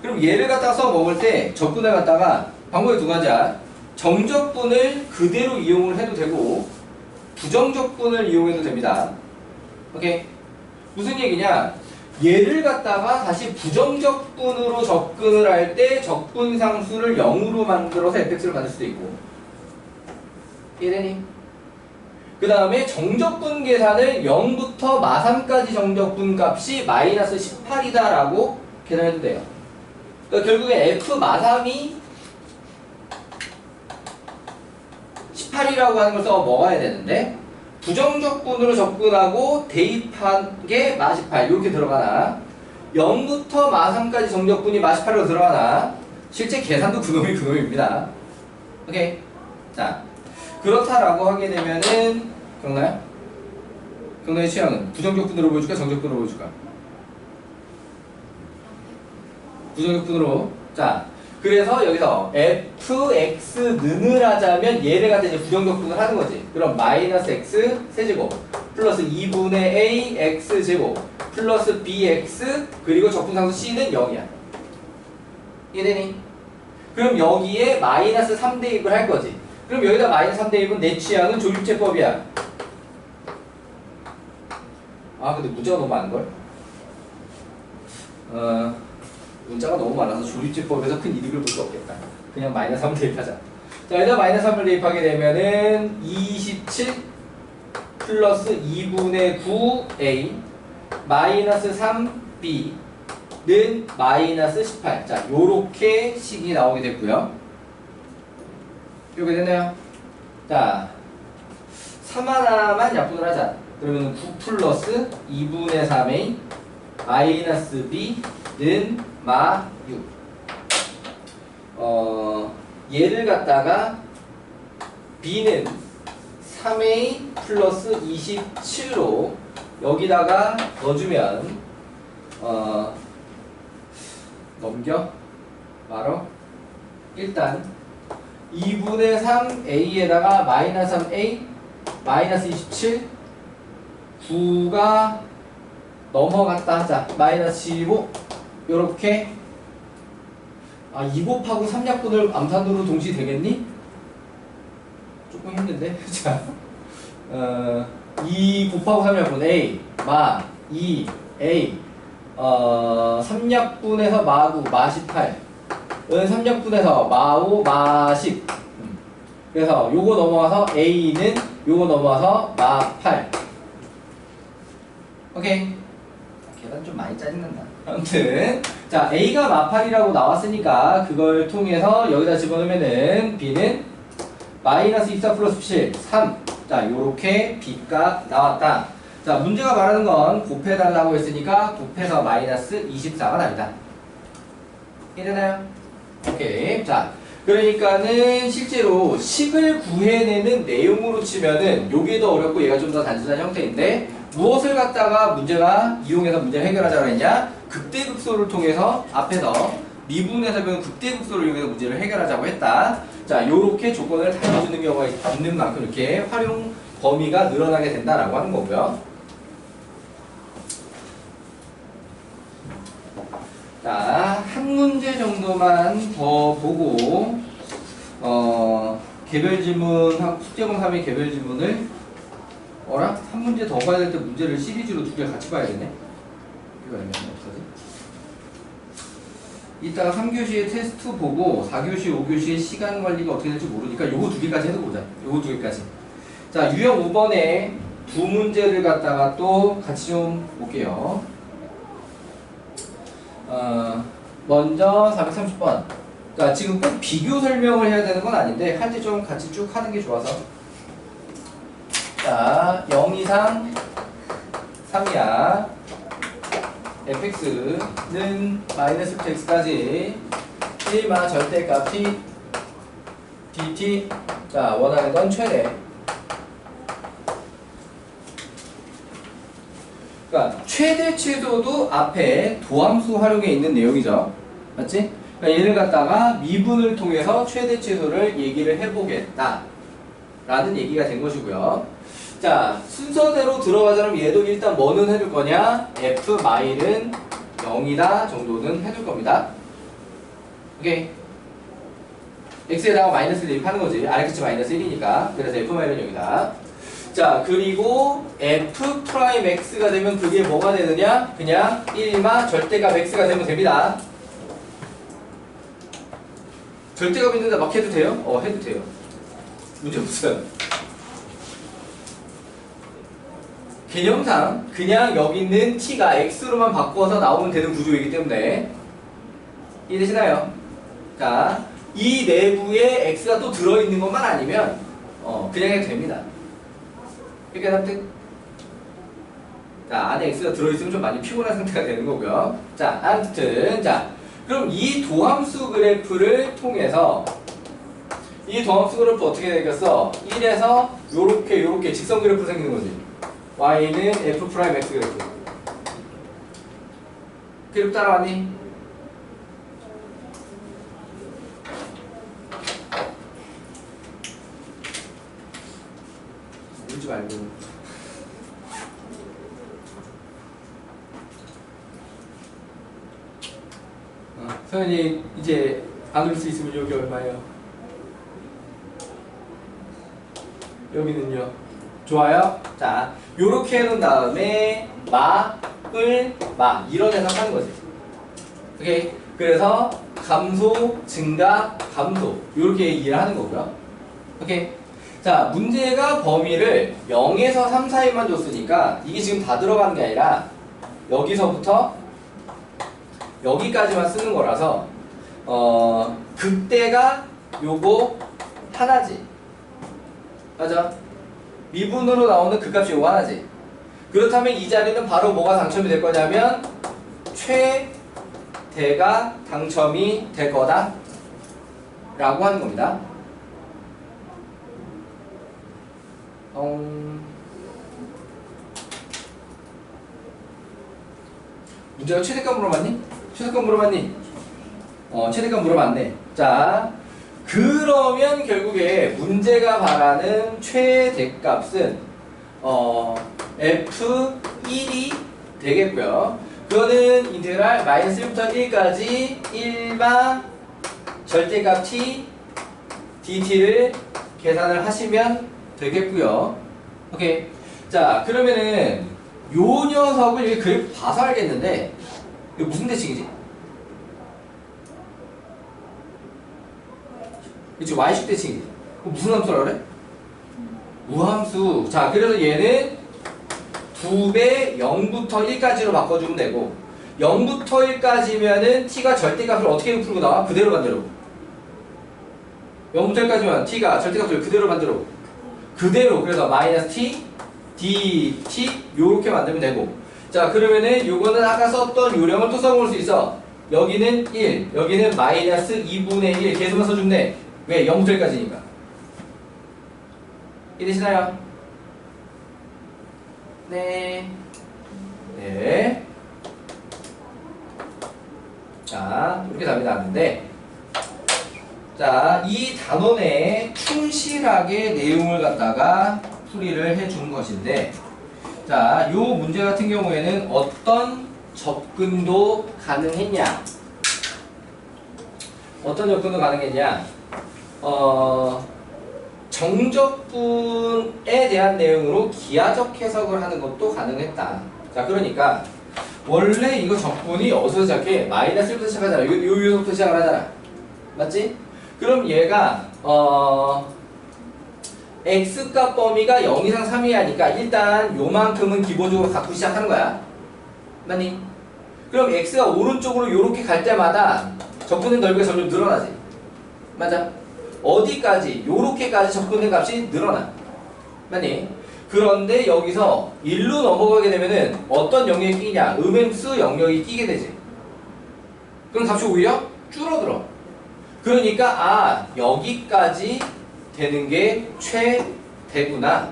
그럼 얘를 갖다가 써 먹을 때 적분을 갖다가 방법이 두 가지야. 정적분을 그대로 이용을 해도 되고 부정적분을 이용해도 됩니다. 오케이? 무슨 얘기냐? 얘를 갖다가 다시 부정적분으로 접근을 할 때 적분상수를 0으로 만들어서 fx를 만들 수도 있고. 이해되니? 그 다음에 정적분 계산을 0부터 마3까지 정적분 값이 마이너스 18이다 라고 계산해도 돼요. 그러니까 결국에 f 마3이 18이라고 하는 걸 써 먹어야 되는데 부정적분으로 접근하고 대입한 게 마18 이렇게 들어가나 0부터 마3까지 정적분이 마18으로 들어가나 실제 계산도 그놈입니다. 오케이? 자, 그렇다라고 하게 되면은 기억나요? 경나의 취향은 부정적분으로 보여줄까? 정적분으로 보여줄까? 부정적분으로. 자, 그래서 여기서 fx는을 하자면 얘를 갖다 이제 부정적분을 하는 거지. 그럼 마이너스 x 세제곱 플러스 2분의 a x 제곱 플러스 bx 그리고 적분상수 c는 0이야. 이해되니? 그럼 여기에 마이너스 3 대입을 할 거지. 그럼 여기다 마이너스 3 대입은 내 취향은 조립제법이야. 아, 근데 문자가 너무 많은걸? 문자가 너무 많아서 조립제법에서 큰 이득을 볼 수 없겠다. 그냥 마이너스 3 대입하자. 자, 여기다 마이너스 3을 대입하게 되면은 27 플러스 2분의 9a 마이너스 3b는 마이너스 18. 자, 요렇게 식이 나오게 됐고요. 이렇게 됐나요? 자, 3 하나만 약분을 하자. 그러면 9 플러스 2분의 3a 마이너스 b는 마 6. 얘를 갖다가 b는 3a 플러스 27로 여기다가 넣어주면 넘겨 말어. 일단 2분의 3a에다가 마이너스 3a 마이너스 27 9가 넘어갔다 하자. 마이너스 15 요렇게. 아, 2 곱하고 3약분을 암산으로 동시에 되겠니? 힘든데? 자, 2 곱하고 3을 해보면 A, 마, 2, A 3약분에서 마9, 마18은 3약분에서 마5, 마10 그래서 요거 넘어가서 A는 요거 넘어가서 마8 오케이 계산 좀 많이 짜증난다 아무튼 자 A가 마8이라고 나왔으니까 그걸 통해서 여기다 집어넣으면은 B는 마이너스 24 플러스 7 3 자 요렇게 B값 나왔다 자 문제가 말하는 건 곱해달라고 했으니까 곱해서 마이너스 24가 나옵니다 이해되나요? 오케이 자 그러니까는 실제로 식을 구해내는 내용으로 치면은 요게 더 어렵고 얘가 좀 더 단순한 형태인데 무엇을 갖다가 문제가 이용해서 문제를 해결하자고 했냐 극대극소를 통해서 앞에서 미분에서 배운 극대극소를 이용해서 문제를 해결하자고 했다 자 요렇게 조건을 달아주는 경우가 있는 만큼 이렇게 활용 범위가 늘어나게 된다라고 하는 거고요 자, 한 문제 정도만 더 보고 개별 지문, 숙제공3의 개별 지문을 한 문제 더 봐야 될 때 문제를 시리즈로 두 개 같이 봐야 되네 이거 아니면 없어지 이따가 3교시에 테스트 보고 4교시, 5교시에 시간 관리가 어떻게 될지 모르니까 요거 두 개까지 해서 보자 요거 두 개까지 자, 유형 5번에 두 문제를 갖다가 또 같이 좀 볼게요 먼저 430번 그러니까 지금 꼭 비교 설명을 해야 되는 건 아닌데 할 때 좀 같이 쭉 하는 게 좋아서 자 0 이상 3이야 fx는 마이너스부터 x까지 1마 절대값 t dt 자 원하는 건 최대 그러니까 최대 최소도 앞에 도함수 활용에 있는 내용이죠. 맞지? 그러니까 얘를 갖다가 미분을 통해서 최대 최소를 얘기를 해보겠다. 라는 얘기가 된 것이고요. 자, 순서대로 들어가자면 얘도 일단 뭐는 해줄 거냐? f 마일은 0이다 정도는 해줄 겁니다. 오케이. x에다가 마이너스를 대입하는 거지. rx 마이너스 1이니까. 그래서 f 마일은 0이다. 자 그리고 f 프라임 x가 되면 그게 뭐가 되느냐 그냥 1마 절대값 x가 되면 됩니다 절대값 있는데 막 해도 돼요? 해도 돼요 문제 없어요 개념상 그냥 여기 있는 t가 x로만 바꿔서 나오면 되는 구조이기 때문에 이해되시나요? 자, 이 내부에 x가 또 들어있는 것만 아니면 그냥 해도 됩니다 이렇게 하면 자 안에 x가 들어있으면 좀 많이 피곤한 상태가 되는 거고요 자 아무튼 자 그럼 이 도함수 그래프를 통해서 이 도함수 그래프 어떻게 되겠어 1에서 요렇게 직선 그래프 생기는 거지 y는 f 프라임 x 그래프 그래프 따라왔니? 울지 말고 서현이 이제 안 울 수 있으면 여기 얼마예요? 여기는요? 좋아요? 자 요렇게 해놓은 다음에 마, 을, 마 이런 해석하는 거지 오케이? 그래서 감소, 증가, 감소 요렇게 얘기를 하는 거고요 오케이? 자, 문제가 범위를 0에서 3 사이만 줬으니까 이게 지금 다 들어가는 게 아니라 여기서부터 여기까지만 쓰는 거라서 극대가 요거 하나지 맞아? 미분으로 나오는 극값이 요거 하나지 그렇다면 이 자리는 바로 뭐가 당첨이 될 거냐면 최대가 당첨이 될 거다 라고 하는 겁니다 문제가 최대값 물어봤니? 최대값 물어봤니? 최대값 물어봤네. 자, 그러면 결국에 문제가 말하는 최대값은 F1이 되겠고요. 그거는 인테그랄 마이너스 1부터 1까지 1마 절대값 t dt를 계산을 하시면 되겠고요. 오케이. 자, 그러면은 요 녀석을 여기 그래프 봐서 알겠는데 이거 무슨 대칭이지? 그치 y식 대칭이지. 그럼 무슨 함수라 그래? 우함수. 자 그래서 얘는 2배 0부터 1까지로 바꿔주면 되고 0부터 1까지면은 t가 절대값을 어떻게 풀고 나와? 그대로 만들어. 0부터 1까지면 t가 절대값을 그대로 만들어. 그대로. 그래서 마이너스 t, dt 요렇게 만들면 되고. 자 그러면은 요거는 아까 썼던 요령을 또 써볼 수 있어. 여기는 1, 여기는 마이너스 2분의 1 계속만 써주면 돼. 왜? 0부터 1까지니까. 이해되시나요? 네. 네. 자, 이렇게 답이 나왔는데, 자, 이 단원에 충실하게 내용을 갖다가 풀이를 해준 것인데, 자, 요 문제 같은 경우에는 어떤 접근도 가능했냐? 어떤 접근도 가능했냐? 정적분에 대한 내용으로 기하적 해석을 하는 것도 가능했다. 자, 그러니까 원래 이거 적분이 어디서 시작해? 마이너스 1부터 시작하잖아. 요 요소부터 시작을 하잖아. 맞지? 그럼 얘가 x값 범위가 0 이상 3 이하니까 일단 요만큼은 기본적으로 갖고 시작하는 거야. 맞니? 그럼 x가 오른쪽으로 요렇게 갈 때마다 적분의 넓이가 점점 늘어나지. 맞아? 어디까지? 요렇게까지 접근된 값이 늘어나. 맞니? 그런데 여기서 1로 넘어가게 되면은 어떤 영역이 끼냐? 음함수 영역이 끼게 되지. 그럼 값이 오히려 줄어들어. 그러니까 아 여기까지 되는 게 최대구나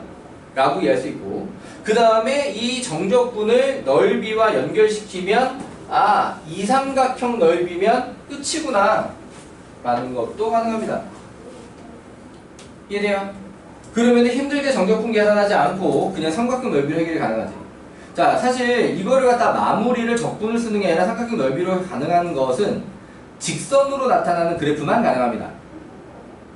라고 이해할 수 있고, 그 다음에 이 정적분을 넓이와 연결시키면 아 이삼각형 넓이면 끝이구나 라는 것도 가능합니다. 이해돼요? 그러면 힘들게 정적분 계산하지 않고 그냥 삼각형 넓이로 해결이 가능하지. 자, 사실 이거를 갖다 마무리를 적분을 쓰는 게 아니라 삼각형 넓이로 가능한 것은 직선으로 나타나는 그래프만 가능합니다.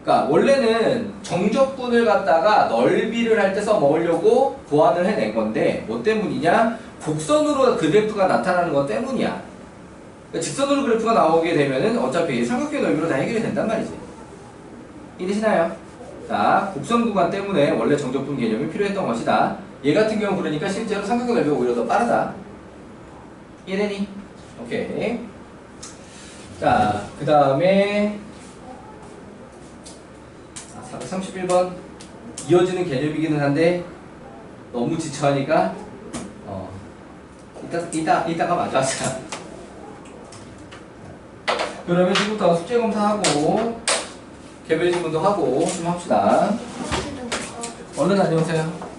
그러니까 원래는 정적분을 갖다가 넓이를 할 때 써먹으려고 보완을 해낸 건데 뭐 때문이냐? 곡선으로 그래프가 나타나는 것 때문이야. 그러니까 직선으로 그래프가 나오게 되면은 어차피 삼각형 넓이로 다 해결이 된단 말이지. 이해되시나요? 자, 곡선 구간 때문에 원래 정적분 개념이 필요했던 것이다. 얘 같은 경우 그러니까 실제로 삼각형 넓이가 오히려 더 빠르다. 이해되니? 오케이. 자, 그 다음에 431번 이어지는 개념이기는 한데 너무 지쳐하니까 이따가 마저 하자. 그러면 지금부터 숙제 검사하고 개별 질문도 하고 좀 합시다. 얼른 다녀오세요.